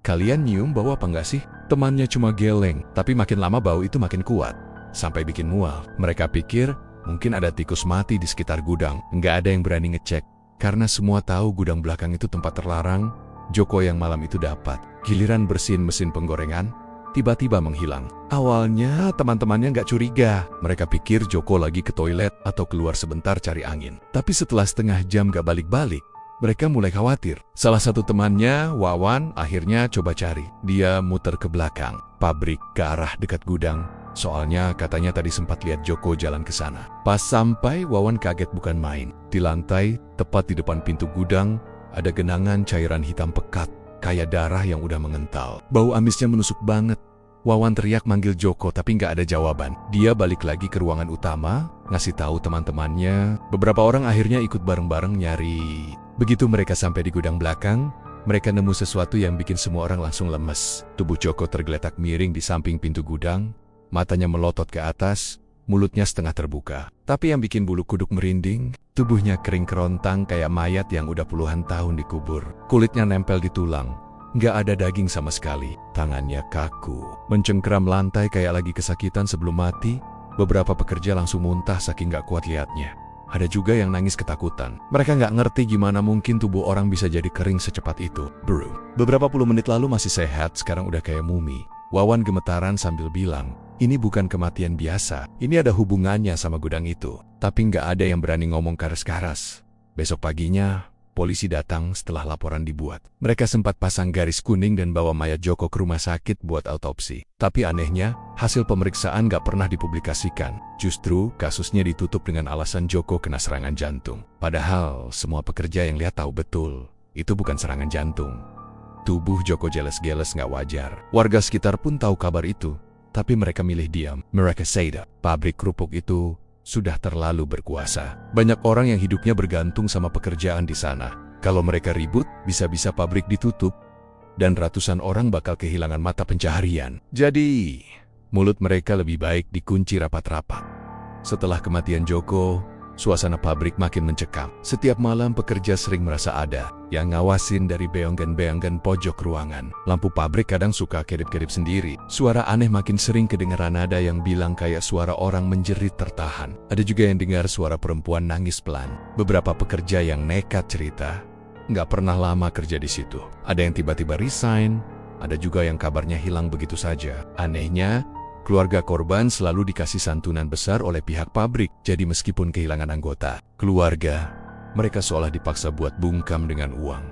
kalian nyium bau apa nggak sih? Temannya cuma geleng, tapi makin lama bau itu makin kuat. Sampai bikin mual. Mereka pikir mungkin ada tikus mati di sekitar gudang. Nggak ada yang berani ngecek. Karena semua tahu gudang belakang itu tempat terlarang, Joko yang malam itu dapat. Giliran bersihin mesin penggorengan, tiba-tiba menghilang. Awalnya teman-temannya nggak curiga. Mereka pikir Joko lagi ke toilet atau keluar sebentar cari angin. Tapi setelah setengah jam gak balik-balik, mereka mulai khawatir. Salah satu temannya, Wawan, akhirnya coba cari. Dia muter ke belakang pabrik ke arah dekat gudang. Soalnya katanya tadi sempat lihat Joko jalan ke sana. Pas sampai, Wawan kaget bukan main. Di lantai, tepat di depan pintu gudang, ada genangan cairan hitam pekat, kayak darah yang udah mengental. Bau amisnya menusuk banget. Wawan teriak manggil Joko tapi nggak ada jawaban. Dia balik lagi ke ruangan utama, ngasih tahu teman-temannya. Beberapa orang akhirnya ikut bareng-bareng nyari. Begitu mereka sampai di gudang belakang, mereka nemu sesuatu yang bikin semua orang langsung lemes. Tubuh Joko tergeletak miring di samping pintu gudang, matanya melotot ke atas, mulutnya setengah terbuka. Tapi yang bikin bulu kuduk merinding, tubuhnya kering kerontang kayak mayat yang udah puluhan tahun dikubur. Kulitnya nempel di tulang, nggak ada daging sama sekali. Tangannya kaku, mencengkeram lantai kayak lagi kesakitan sebelum mati. Beberapa pekerja langsung muntah saking nggak kuat liatnya. Ada juga yang nangis ketakutan. Mereka nggak ngerti gimana mungkin tubuh orang bisa jadi kering secepat itu. Bro, beberapa puluh menit lalu masih sehat, sekarang udah kayak mumi. Wawan gemetaran sambil bilang, ini bukan kematian biasa, ini ada hubungannya sama gudang itu. Tapi nggak ada yang berani ngomong karas-karas. Besok paginya, polisi datang setelah laporan dibuat. Mereka sempat pasang garis kuning dan bawa mayat Joko ke rumah sakit buat autopsi. Tapi anehnya, hasil pemeriksaan nggak pernah dipublikasikan. Justru, kasusnya ditutup dengan alasan Joko kena serangan jantung. Padahal, semua pekerja yang lihat tahu betul, itu bukan serangan jantung. Tubuh Joko jeles-geles nggak wajar. Warga sekitar pun tahu kabar itu, tapi mereka milih diam. Mereka sadar, pabrik kerupuk itu sudah terlalu berkuasa. Banyak orang yang hidupnya bergantung sama pekerjaan di sana. Kalau mereka ribut, bisa-bisa pabrik ditutup, dan ratusan orang bakal kehilangan mata pencaharian. Jadi, mulut mereka lebih baik dikunci rapat-rapat. Setelah kematian Joko, suasana pabrik makin mencekam. Setiap malam pekerja sering merasa ada yang ngawasin dari beonggan-beonggan pojok ruangan. Lampu pabrik kadang suka kedip-kedip sendiri. Suara aneh makin sering kedengaran, ada yang bilang kayak suara orang menjerit tertahan. Ada juga yang dengar suara perempuan nangis pelan. Beberapa pekerja yang nekat cerita, nggak pernah lama kerja di situ. Ada yang tiba-tiba resign, ada juga yang kabarnya hilang begitu saja. Anehnya, keluarga korban selalu dikasih santunan besar oleh pihak pabrik, jadi meskipun kehilangan anggota keluarga, mereka seolah dipaksa buat bungkam dengan uang.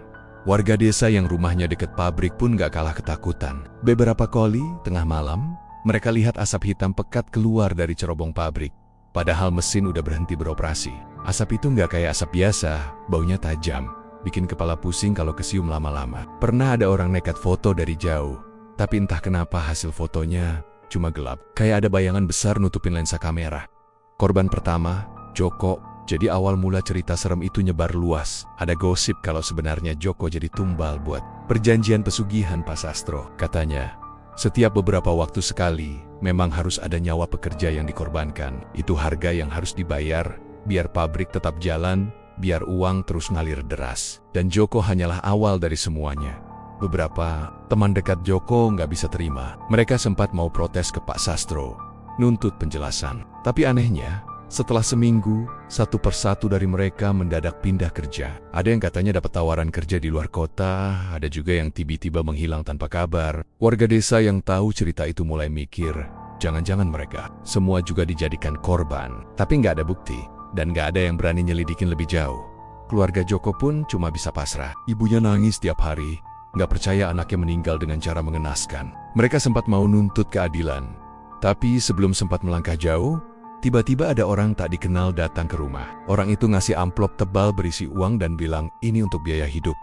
Warga desa yang rumahnya dekat pabrik pun gak kalah ketakutan. Beberapa kali, tengah malam, mereka lihat asap hitam pekat keluar dari cerobong pabrik. Padahal mesin udah berhenti beroperasi. Asap itu gak kayak asap biasa, baunya tajam, bikin kepala pusing kalau kesium lama-lama. Pernah ada orang nekat foto dari jauh, tapi entah kenapa hasil fotonya cuma gelap, kayak ada bayangan besar nutupin lensa kamera. Korban pertama, Joko. Jadi awal mula cerita serem itu nyebar luas. Ada gosip kalau sebenarnya Joko jadi tumbal buat perjanjian pesugihan Pak Sastro. Katanya, setiap beberapa waktu sekali, memang harus ada nyawa pekerja yang dikorbankan. Itu harga yang harus dibayar, biar pabrik tetap jalan, biar uang terus ngalir deras. Dan Joko hanyalah awal dari semuanya. Beberapa teman dekat Joko nggak bisa terima. Mereka sempat mau protes ke Pak Sastro, nuntut penjelasan. Tapi anehnya, setelah seminggu, satu persatu dari mereka mendadak pindah kerja. Ada yang katanya dapat tawaran kerja di luar kota, ada juga yang tiba-tiba menghilang tanpa kabar. Warga desa yang tahu cerita itu mulai mikir, jangan-jangan mereka semua juga dijadikan korban. Tapi nggak ada bukti, dan nggak ada yang berani nyelidikin lebih jauh. Keluarga Joko pun cuma bisa pasrah. Ibunya nangis tiap hari, nggak percaya anaknya meninggal dengan cara mengenaskan. Mereka sempat mau nuntut keadilan. Tapi sebelum sempat melangkah jauh, tiba-tiba ada orang tak dikenal datang ke rumah. Orang itu ngasih amplop tebal berisi uang dan bilang, ini untuk biaya hidup.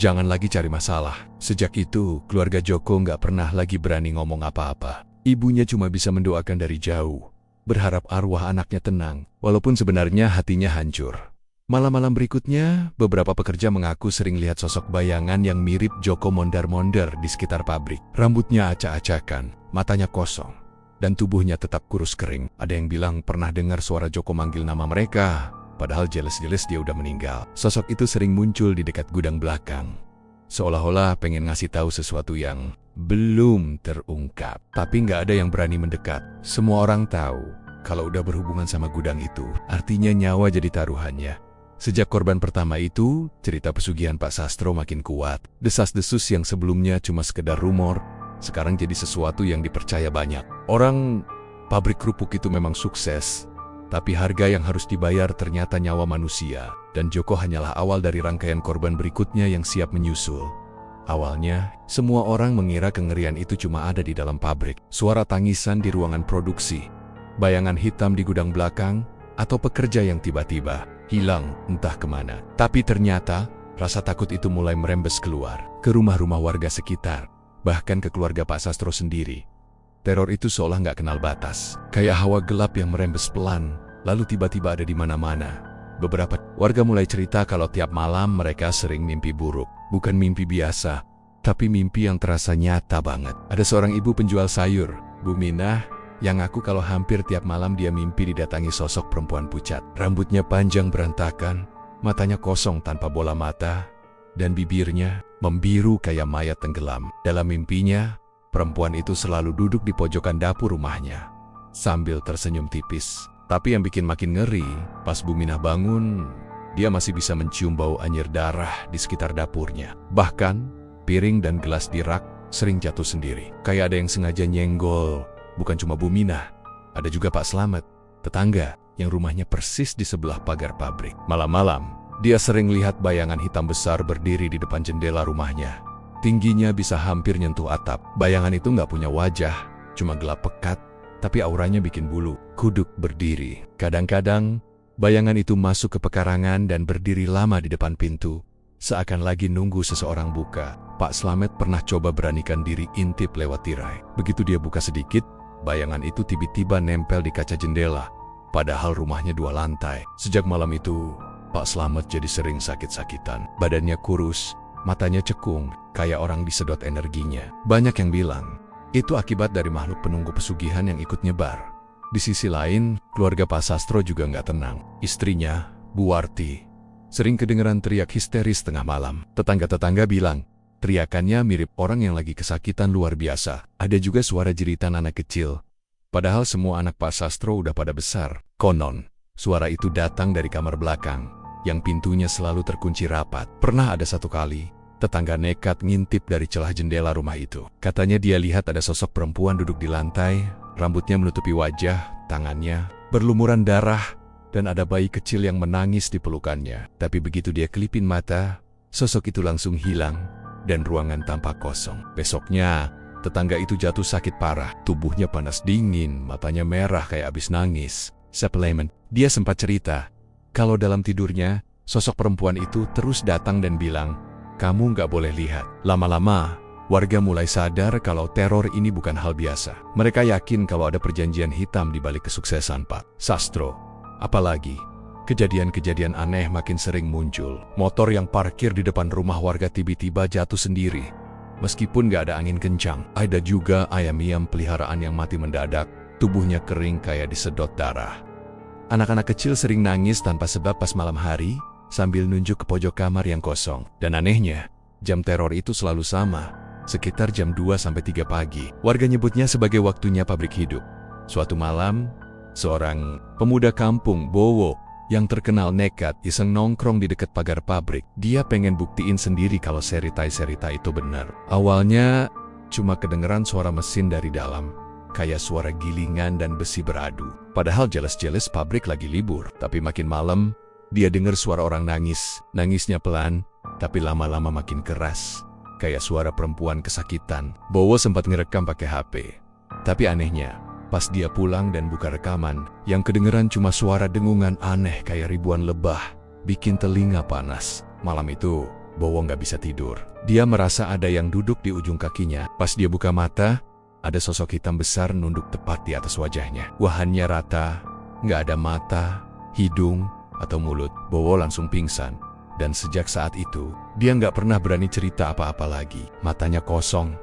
Jangan lagi cari masalah. Sejak itu, keluarga Joko nggak pernah lagi berani ngomong apa-apa. Ibunya cuma bisa mendoakan dari jauh, berharap arwah anaknya tenang, walaupun sebenarnya hatinya hancur. Malam-malam berikutnya, beberapa pekerja mengaku sering lihat sosok bayangan yang mirip Joko mondar-mondar di sekitar pabrik. Rambutnya acak-acakan, matanya kosong, dan tubuhnya tetap kurus kering. Ada yang bilang pernah dengar suara Joko manggil nama mereka, padahal jelas-jelas dia udah meninggal. Sosok itu sering muncul di dekat gudang belakang, seolah-olah pengen ngasih tahu sesuatu yang belum terungkap. Tapi nggak ada yang berani mendekat. Semua orang tahu, kalau udah berhubungan sama gudang itu, artinya nyawa jadi taruhannya. Sejak korban pertama itu, cerita pesugihan Pak Sastro makin kuat. Desas-desus yang sebelumnya cuma sekedar rumor, sekarang jadi sesuatu yang dipercaya banyak. Orang pabrik kerupuk itu memang sukses, tapi harga yang harus dibayar ternyata nyawa manusia. Dan Joko hanyalah awal dari rangkaian korban berikutnya yang siap menyusul. Awalnya, semua orang mengira kengerian itu cuma ada di dalam pabrik. Suara tangisan di ruangan produksi, bayangan hitam di gudang belakang, atau pekerja yang tiba-tiba hilang entah kemana. Tapi ternyata, rasa takut itu mulai merembes keluar, ke rumah-rumah warga sekitar, bahkan ke keluarga Pak Sastro sendiri. Teror itu seolah nggak kenal batas, kayak hawa gelap yang merembes pelan, lalu tiba-tiba ada di mana-mana. Beberapa warga mulai cerita kalau tiap malam mereka sering mimpi buruk. Bukan mimpi biasa, tapi mimpi yang terasa nyata banget. Ada seorang ibu penjual sayur, Bu Minah, yang ngaku kalau hampir tiap malam dia mimpi didatangi sosok perempuan pucat. Rambutnya panjang berantakan, matanya kosong tanpa bola mata, dan bibirnya membiru kayak mayat tenggelam. Dalam mimpinya, perempuan itu selalu duduk di pojokan dapur rumahnya, sambil tersenyum tipis. Tapi yang bikin makin ngeri, pas Bu Minah bangun, dia masih bisa mencium bau anyir darah di sekitar dapurnya. Bahkan, piring dan gelas di rak sering jatuh sendiri. Kayak ada yang sengaja nyenggol. Bukan cuma Bu Minah, ada juga Pak Slamet, tetangga yang rumahnya persis di sebelah pagar pabrik. Malam-malam, dia sering lihat bayangan hitam besar berdiri di depan jendela rumahnya. Tingginya bisa hampir nyentuh atap. Bayangan itu nggak punya wajah, cuma gelap pekat, tapi auranya bikin bulu kuduk berdiri. Kadang-kadang, bayangan itu masuk ke pekarangan dan berdiri lama di depan pintu, seakan lagi nunggu seseorang buka. Pak Slamet pernah coba beranikan diri intip lewat tirai. Begitu dia buka sedikit, bayangan itu tiba-tiba nempel di kaca jendela, padahal rumahnya 2 lantai. Sejak malam itu, Pak Slamet jadi sering sakit-sakitan. Badannya kurus, matanya cekung, kayak orang disedot energinya. Banyak yang bilang, itu akibat dari makhluk penunggu pesugihan yang ikut nyebar. Di sisi lain, keluarga Pak Sastro juga nggak tenang. Istrinya, Bu Warti, sering kedengeran teriak histeris tengah malam. Tetangga-tetangga bilang, teriakannya mirip orang yang lagi kesakitan luar biasa. Ada juga suara jeritan anak kecil. Padahal semua anak Pak Sastro udah pada besar. Konon, suara itu datang dari kamar belakang, yang pintunya selalu terkunci rapat. Pernah ada satu kali, tetangga nekat ngintip dari celah jendela rumah itu. Katanya dia lihat ada sosok perempuan duduk di lantai, rambutnya menutupi wajah, tangannya berlumuran darah, dan ada bayi kecil yang menangis di pelukannya. Tapi begitu dia kelipin mata, sosok itu langsung hilang, dan ruangan tampak kosong. Besoknya, tetangga itu jatuh sakit parah. Tubuhnya panas dingin, matanya merah kayak abis nangis. Supplement, dia sempat cerita, kalau dalam tidurnya, sosok perempuan itu terus datang dan bilang, kamu nggak boleh lihat. Lama-lama, warga mulai sadar kalau teror ini bukan hal biasa. Mereka yakin kalau ada perjanjian hitam di balik kesuksesan Pak Sastro. Apalagi, kejadian-kejadian aneh makin sering muncul. Motor yang parkir di depan rumah warga tiba-tiba jatuh sendiri, meskipun nggak ada angin kencang. Ada juga ayam-ayam peliharaan yang mati mendadak, tubuhnya kering kayak disedot darah. Anak-anak kecil sering nangis tanpa sebab pas malam hari, sambil nunjuk ke pojok kamar yang kosong. Dan anehnya, jam teror itu selalu sama, sekitar jam 2-3 pagi. Warga nyebutnya sebagai waktunya pabrik hidup. Suatu malam, seorang pemuda kampung Bowo yang terkenal nekat iseng nongkrong di dekat pagar pabrik. Dia pengen buktiin sendiri kalau cerita itu benar. Awalnya cuma kedengeran suara mesin dari dalam, kayak suara gilingan dan besi beradu. Padahal jelas-jelas pabrik lagi libur. Tapi makin malam, dia dengar suara orang nangis. Nangisnya pelan, tapi lama-lama makin keras, kayak suara perempuan kesakitan. Bowo sempat ngerekam pakai HP. Tapi anehnya, pas dia pulang dan buka rekaman, yang kedengeran cuma suara dengungan aneh kayak ribuan lebah, bikin telinga panas. Malam itu, Bowo nggak bisa tidur. Dia merasa ada yang duduk di ujung kakinya. Pas dia buka mata, ada sosok hitam besar nunduk tepat di atas wajahnya. Wajahnya rata, nggak ada mata, hidung, atau mulut. Bowo langsung pingsan. Dan sejak saat itu, dia nggak pernah berani cerita apa-apa lagi. Matanya kosong,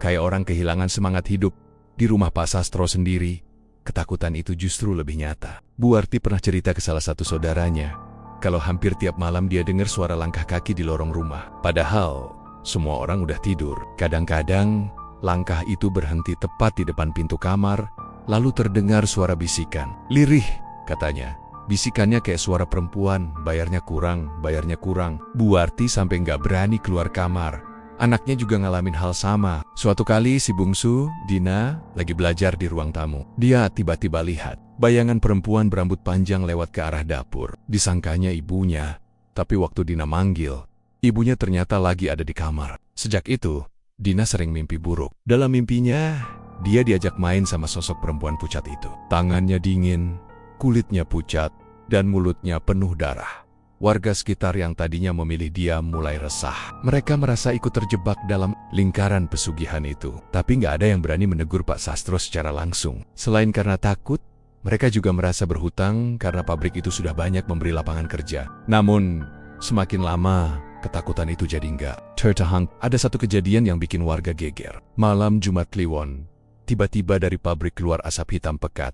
kayak orang kehilangan semangat hidup. Di rumah Pak Sastro sendiri, ketakutan itu justru lebih nyata. Bu Arti pernah cerita ke salah satu saudaranya, kalau hampir tiap malam dia dengar suara langkah kaki di lorong rumah. Padahal, semua orang udah tidur. Kadang-kadang, langkah itu berhenti tepat di depan pintu kamar, lalu terdengar suara bisikan. Lirih, katanya. Bisikannya kayak suara perempuan, bayarnya kurang, bayarnya kurang. Bu Arti sampai nggak berani keluar kamar. Anaknya juga ngalamin hal sama. Suatu kali si bungsu, Dina, lagi belajar di ruang tamu. Dia tiba-tiba lihat bayangan perempuan berambut panjang lewat ke arah dapur. Disangkanya ibunya, tapi waktu Dina manggil, ibunya ternyata lagi ada di kamar. Sejak itu, Dina sering mimpi buruk. Dalam mimpinya, dia diajak main sama sosok perempuan pucat itu. Tangannya dingin, kulitnya pucat, dan mulutnya penuh darah. Warga sekitar yang tadinya memilih dia mulai resah. Mereka merasa ikut terjebak dalam lingkaran pesugihan itu. Tapi nggak ada yang berani menegur Pak Sastro secara langsung. Selain karena takut, mereka juga merasa berhutang karena pabrik itu sudah banyak memberi lapangan kerja. Namun, semakin lama, ketakutan itu jadi nggak tertahan. Ada satu kejadian yang bikin warga geger. Malam Jumat Kliwon, tiba-tiba dari pabrik keluar asap hitam pekat.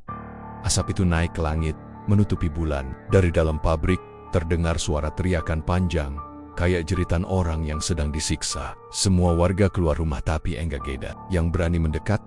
Asap itu naik ke langit, menutupi bulan. Dari dalam pabrik, terdengar suara teriakan panjang, kayak jeritan orang yang sedang disiksa. Semua warga keluar rumah tapi enggak geda. Yang berani mendekat,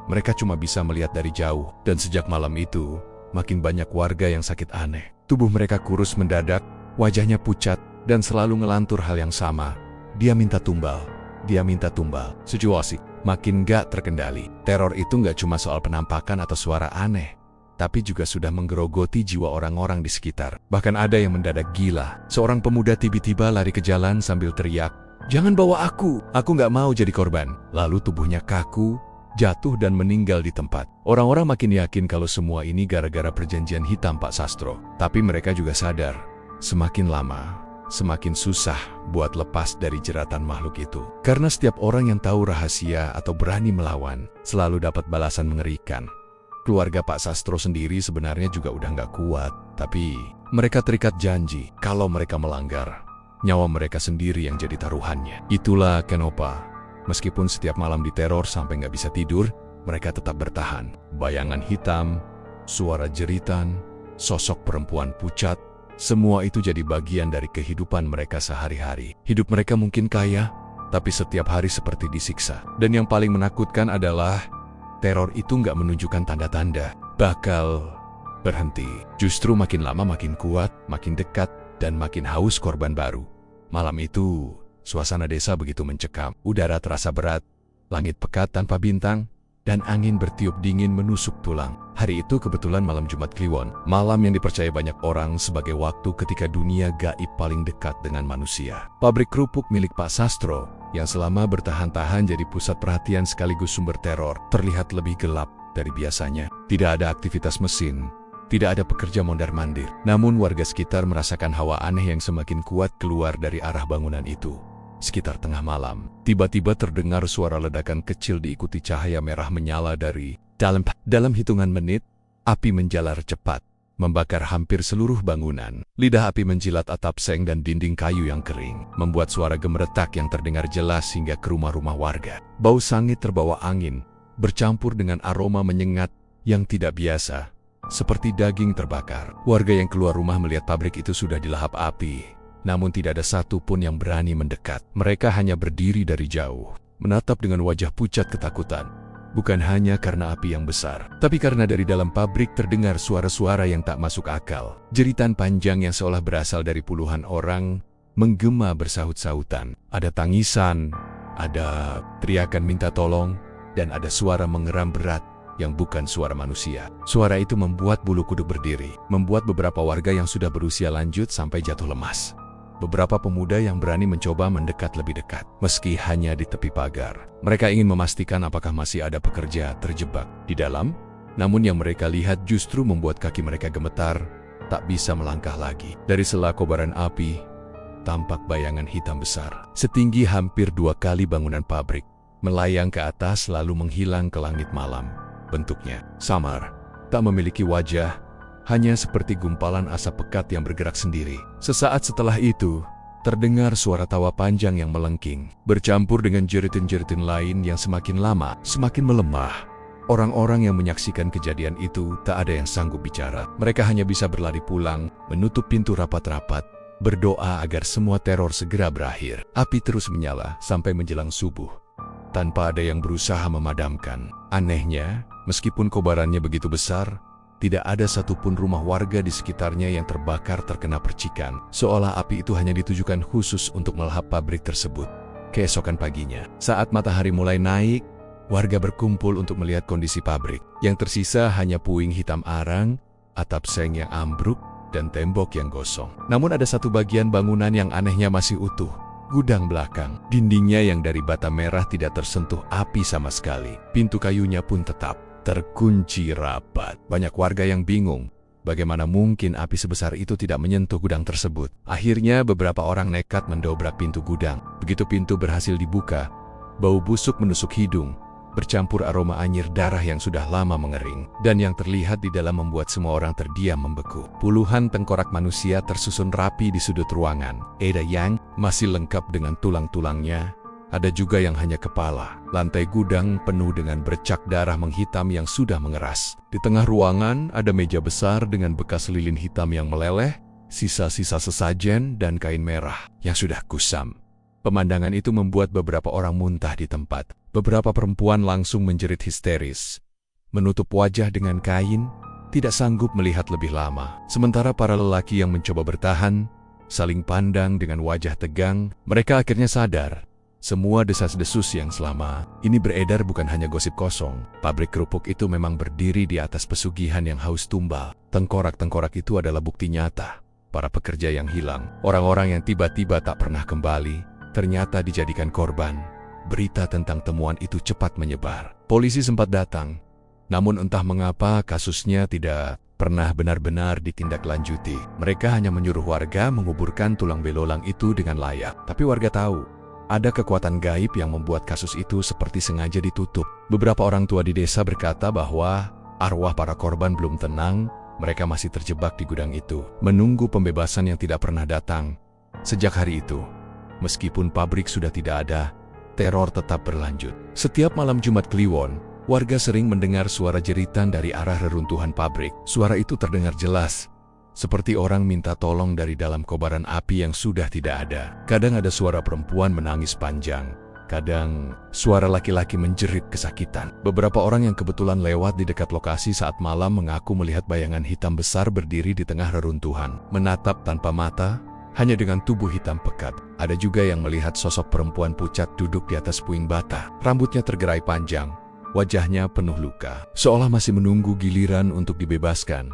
mereka cuma bisa melihat dari jauh. Dan sejak malam itu, makin banyak warga yang sakit aneh. Tubuh mereka kurus mendadak, wajahnya pucat, dan selalu ngelantur hal yang sama. Dia minta tumbal, dia minta tumbal. Situasi makin gak terkendali. Teror itu gak cuma soal penampakan atau suara aneh, tapi juga sudah menggerogoti jiwa orang-orang di sekitar. Bahkan ada yang mendadak gila. Seorang pemuda tiba-tiba lari ke jalan sambil teriak, "Jangan bawa aku nggak mau jadi korban." Lalu tubuhnya kaku, jatuh dan meninggal di tempat. Orang-orang makin yakin kalau semua ini gara-gara perjanjian hitam Pak Sastro. Tapi mereka juga sadar, semakin lama, semakin susah buat lepas dari jeratan makhluk itu. Karena setiap orang yang tahu rahasia atau berani melawan, selalu dapat balasan mengerikan. Keluarga Pak Sastro sendiri sebenarnya juga udah nggak kuat, tapi mereka terikat janji kalau mereka melanggar, nyawa mereka sendiri yang jadi taruhannya. Itulah kenapa, meskipun setiap malam diteror sampai nggak bisa tidur, mereka tetap bertahan. Bayangan hitam, suara jeritan, sosok perempuan pucat, semua itu jadi bagian dari kehidupan mereka sehari-hari. Hidup mereka mungkin kaya, tapi setiap hari seperti disiksa. Dan yang paling menakutkan adalah teror itu nggak menunjukkan tanda-tanda bakal berhenti. Justru makin lama makin kuat, makin dekat, dan makin haus korban baru. Malam itu, suasana desa begitu mencekam. Udara terasa berat, langit pekat tanpa bintang, dan angin bertiup dingin menusuk tulang. Hari itu kebetulan malam Jumat Kliwon, malam yang dipercaya banyak orang sebagai waktu ketika dunia gaib paling dekat dengan manusia. Pabrik kerupuk milik Pak Sastro, yang selama bertahan-tahan jadi pusat perhatian sekaligus sumber teror, terlihat lebih gelap dari biasanya. Tidak ada aktivitas mesin, tidak ada pekerja mondar-mandir. Namun warga sekitar merasakan hawa aneh yang semakin kuat keluar dari arah bangunan itu. Sekitar tengah malam, tiba-tiba terdengar suara ledakan kecil diikuti cahaya merah menyala dari dalam. Dalam hitungan menit, api menjalar cepat, membakar hampir seluruh bangunan. Lidah api menjilat atap seng dan dinding kayu yang kering, membuat suara gemeretak yang terdengar jelas hingga ke rumah-rumah warga. Bau sangit terbawa angin, bercampur dengan aroma menyengat yang tidak biasa, seperti daging terbakar. Warga yang keluar rumah melihat pabrik itu sudah dilahap api, namun tidak ada satu pun yang berani mendekat. Mereka hanya berdiri dari jauh, menatap dengan wajah pucat ketakutan. Bukan hanya karena api yang besar, tapi karena dari dalam pabrik terdengar suara-suara yang tak masuk akal. Jeritan panjang yang seolah berasal dari puluhan orang menggema bersahut-sahutan. Ada tangisan, ada teriakan minta tolong, dan ada suara mengeram berat yang bukan suara manusia. Suara itu membuat bulu kuduk berdiri, membuat beberapa warga yang sudah berusia lanjut sampai jatuh lemas. Beberapa pemuda yang berani mencoba mendekat lebih dekat, meski hanya di tepi pagar. Mereka ingin memastikan apakah masih ada pekerja terjebak di dalam, namun yang mereka lihat justru membuat kaki mereka gemetar, tak bisa melangkah lagi. Dari sela kobaran api, tampak bayangan hitam besar, setinggi hampir 2 kali bangunan pabrik, melayang ke atas lalu menghilang ke langit malam. Bentuknya samar, tak memiliki wajah, hanya seperti gumpalan asap pekat yang bergerak sendiri. Sesaat setelah itu, terdengar suara tawa panjang yang melengking, bercampur dengan jeritin-jeritin lain yang semakin lama, semakin melemah. Orang-orang yang menyaksikan kejadian itu tak ada yang sanggup bicara. Mereka hanya bisa berlari pulang, menutup pintu rapat-rapat, berdoa agar semua teror segera berakhir. Api terus menyala sampai menjelang subuh, tanpa ada yang berusaha memadamkan. Anehnya, meskipun kobarannya begitu besar, tidak ada satupun rumah warga di sekitarnya yang terbakar terkena percikan, seolah api itu hanya ditujukan khusus untuk melahap pabrik tersebut. Keesokan paginya, saat matahari mulai naik, warga berkumpul untuk melihat kondisi pabrik. Yang tersisa hanya puing hitam arang, atap seng yang ambruk, dan tembok yang gosong. Namun ada satu bagian bangunan yang anehnya masih utuh. Gudang belakang, dindingnya yang dari bata merah tidak tersentuh api sama sekali. Pintu kayunya pun tetap terkunci rapat. Banyak warga yang bingung, bagaimana mungkin api sebesar itu tidak menyentuh gudang tersebut. Akhirnya beberapa orang nekat mendobrak pintu gudang. Begitu pintu berhasil dibuka, bau busuk menusuk hidung, bercampur aroma anyir darah yang sudah lama mengering. Dan yang terlihat di dalam membuat semua orang terdiam membeku. Puluhan tengkorak manusia tersusun rapi di sudut ruangan. Ada yang masih lengkap dengan tulang-tulangnya, ada juga yang hanya kepala. Lantai gudang penuh dengan bercak darah menghitam yang sudah mengeras. Di tengah ruangan ada meja besar dengan bekas lilin hitam yang meleleh, sisa-sisa sesajen dan kain merah yang sudah kusam. Pemandangan itu membuat beberapa orang muntah di tempat. Beberapa perempuan langsung menjerit histeris, menutup wajah dengan kain, tidak sanggup melihat lebih lama. Sementara para lelaki yang mencoba bertahan, saling pandang dengan wajah tegang. Mereka akhirnya sadar, semua desas-desus yang selama ini beredar bukan hanya gosip kosong. Pabrik kerupuk itu memang berdiri di atas pesugihan yang haus tumbal. Tengkorak-tengkorak itu adalah bukti nyata. Para pekerja yang hilang, orang-orang yang tiba-tiba tak pernah kembali, ternyata dijadikan korban. Berita tentang temuan itu cepat menyebar. Polisi sempat datang, namun entah mengapa kasusnya tidak pernah benar-benar ditindaklanjuti. Mereka hanya menyuruh warga menguburkan tulang belulang itu dengan layak. Tapi warga tahu, ada kekuatan gaib yang membuat kasus itu seperti sengaja ditutup. Beberapa orang tua di desa berkata bahwa arwah para korban belum tenang, mereka masih terjebak di gudang itu, menunggu pembebasan yang tidak pernah datang. Sejak hari itu, meskipun pabrik sudah tidak ada, teror tetap berlanjut. Setiap malam Jumat Kliwon, warga sering mendengar suara jeritan dari arah reruntuhan pabrik. Suara itu terdengar jelas, seperti orang minta tolong dari dalam kobaran api yang sudah tidak ada. Kadang ada suara perempuan menangis panjang, kadang suara laki-laki menjerit kesakitan. Beberapa orang yang kebetulan lewat di dekat lokasi saat malam mengaku melihat bayangan hitam besar berdiri di tengah reruntuhan, menatap tanpa mata, hanya dengan tubuh hitam pekat. Ada juga yang melihat sosok perempuan pucat duduk di atas puing bata. Rambutnya tergerai panjang, wajahnya penuh luka, seolah masih menunggu giliran untuk dibebaskan.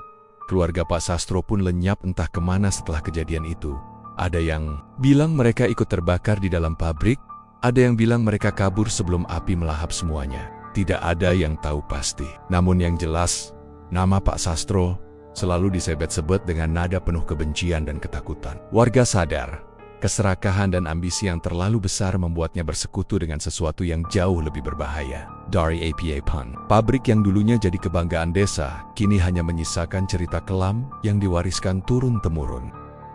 Keluarga Pak Sastro pun lenyap entah kemana setelah kejadian itu. Ada yang bilang mereka ikut terbakar di dalam pabrik, ada yang bilang mereka kabur sebelum api melahap semuanya. Tidak ada yang tahu pasti. Namun yang jelas, nama Pak Sastro selalu disebut-sebut dengan nada penuh kebencian dan ketakutan. Warga sadar, keserakahan dan ambisi yang terlalu besar membuatnya bersekutu dengan sesuatu yang jauh lebih berbahaya. Dari APA Pun, pabrik yang dulunya jadi kebanggaan desa, kini hanya menyisakan cerita kelam yang diwariskan turun-temurun.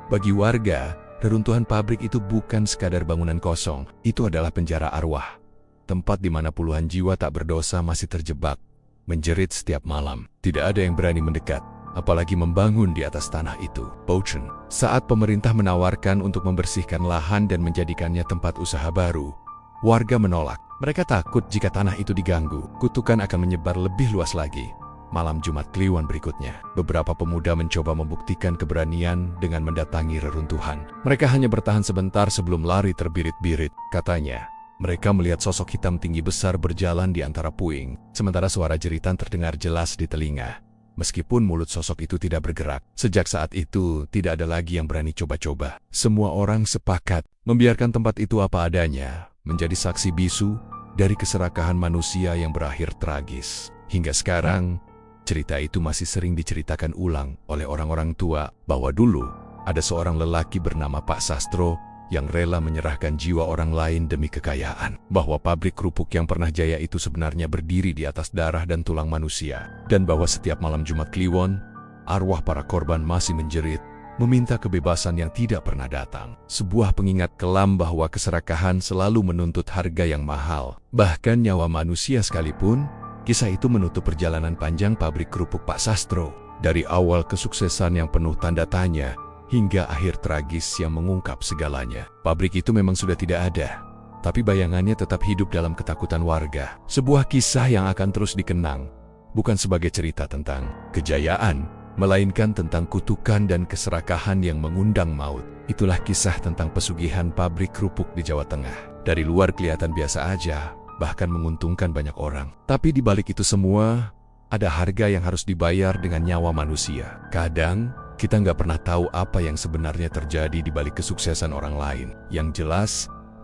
Bagi warga, reruntuhan pabrik itu bukan sekadar bangunan kosong, itu adalah penjara arwah. Tempat di mana puluhan jiwa tak berdosa masih terjebak, menjerit setiap malam. Tidak ada yang berani mendekat, apalagi membangun di atas tanah itu. Bouchen, saat pemerintah menawarkan untuk membersihkan lahan dan menjadikannya tempat usaha baru, warga menolak. Mereka takut jika tanah itu diganggu, kutukan akan menyebar lebih luas lagi. Malam Jumat Kliwon berikutnya, beberapa pemuda mencoba membuktikan keberanian dengan mendatangi reruntuhan. Mereka hanya bertahan sebentar sebelum lari terbirit-birit. Katanya, mereka melihat sosok hitam tinggi besar berjalan di antara puing, sementara suara jeritan terdengar jelas di telinga. Meskipun mulut sosok itu tidak bergerak, sejak saat itu tidak ada lagi yang berani coba-coba. Semua orang sepakat membiarkan tempat itu apa adanya, menjadi saksi bisu dari keserakahan manusia yang berakhir tragis. Hingga sekarang, cerita itu masih sering diceritakan ulang oleh orang-orang tua bahwa dulu ada seorang lelaki bernama Pak Sastro yang rela menyerahkan jiwa orang lain demi kekayaan. Bahwa pabrik kerupuk yang pernah jaya itu sebenarnya berdiri di atas darah dan tulang manusia. Dan bahwa setiap malam Jumat Kliwon, arwah para korban masih menjerit, meminta kebebasan yang tidak pernah datang. Sebuah pengingat kelam bahwa keserakahan selalu menuntut harga yang mahal. Bahkan nyawa manusia sekalipun, kisah itu menutup perjalanan panjang pabrik kerupuk Pak Sastro. Dari awal kesuksesan yang penuh tanda tanya, hingga akhir tragis yang mengungkap segalanya. Pabrik itu memang sudah tidak ada, tapi bayangannya tetap hidup dalam ketakutan warga. Sebuah kisah yang akan terus dikenang, bukan sebagai cerita tentang kejayaan, melainkan tentang kutukan dan keserakahan yang mengundang maut. Itulah kisah tentang pesugihan pabrik kerupuk di Jawa Tengah. Dari luar kelihatan biasa aja, bahkan menguntungkan banyak orang. Tapi di balik itu semua, ada harga yang harus dibayar dengan nyawa manusia. Kadang, kita nggak pernah tahu apa yang sebenarnya terjadi di balik kesuksesan orang lain. Yang jelas,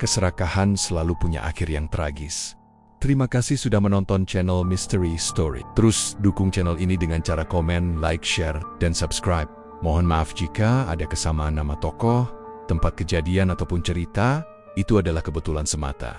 keserakahan selalu punya akhir yang tragis. Terima kasih sudah menonton channel Mystery Story. Terus dukung channel ini dengan cara komen, like, share, dan subscribe. Mohon maaf jika ada kesamaan nama tokoh, tempat kejadian ataupun cerita, itu adalah kebetulan semata.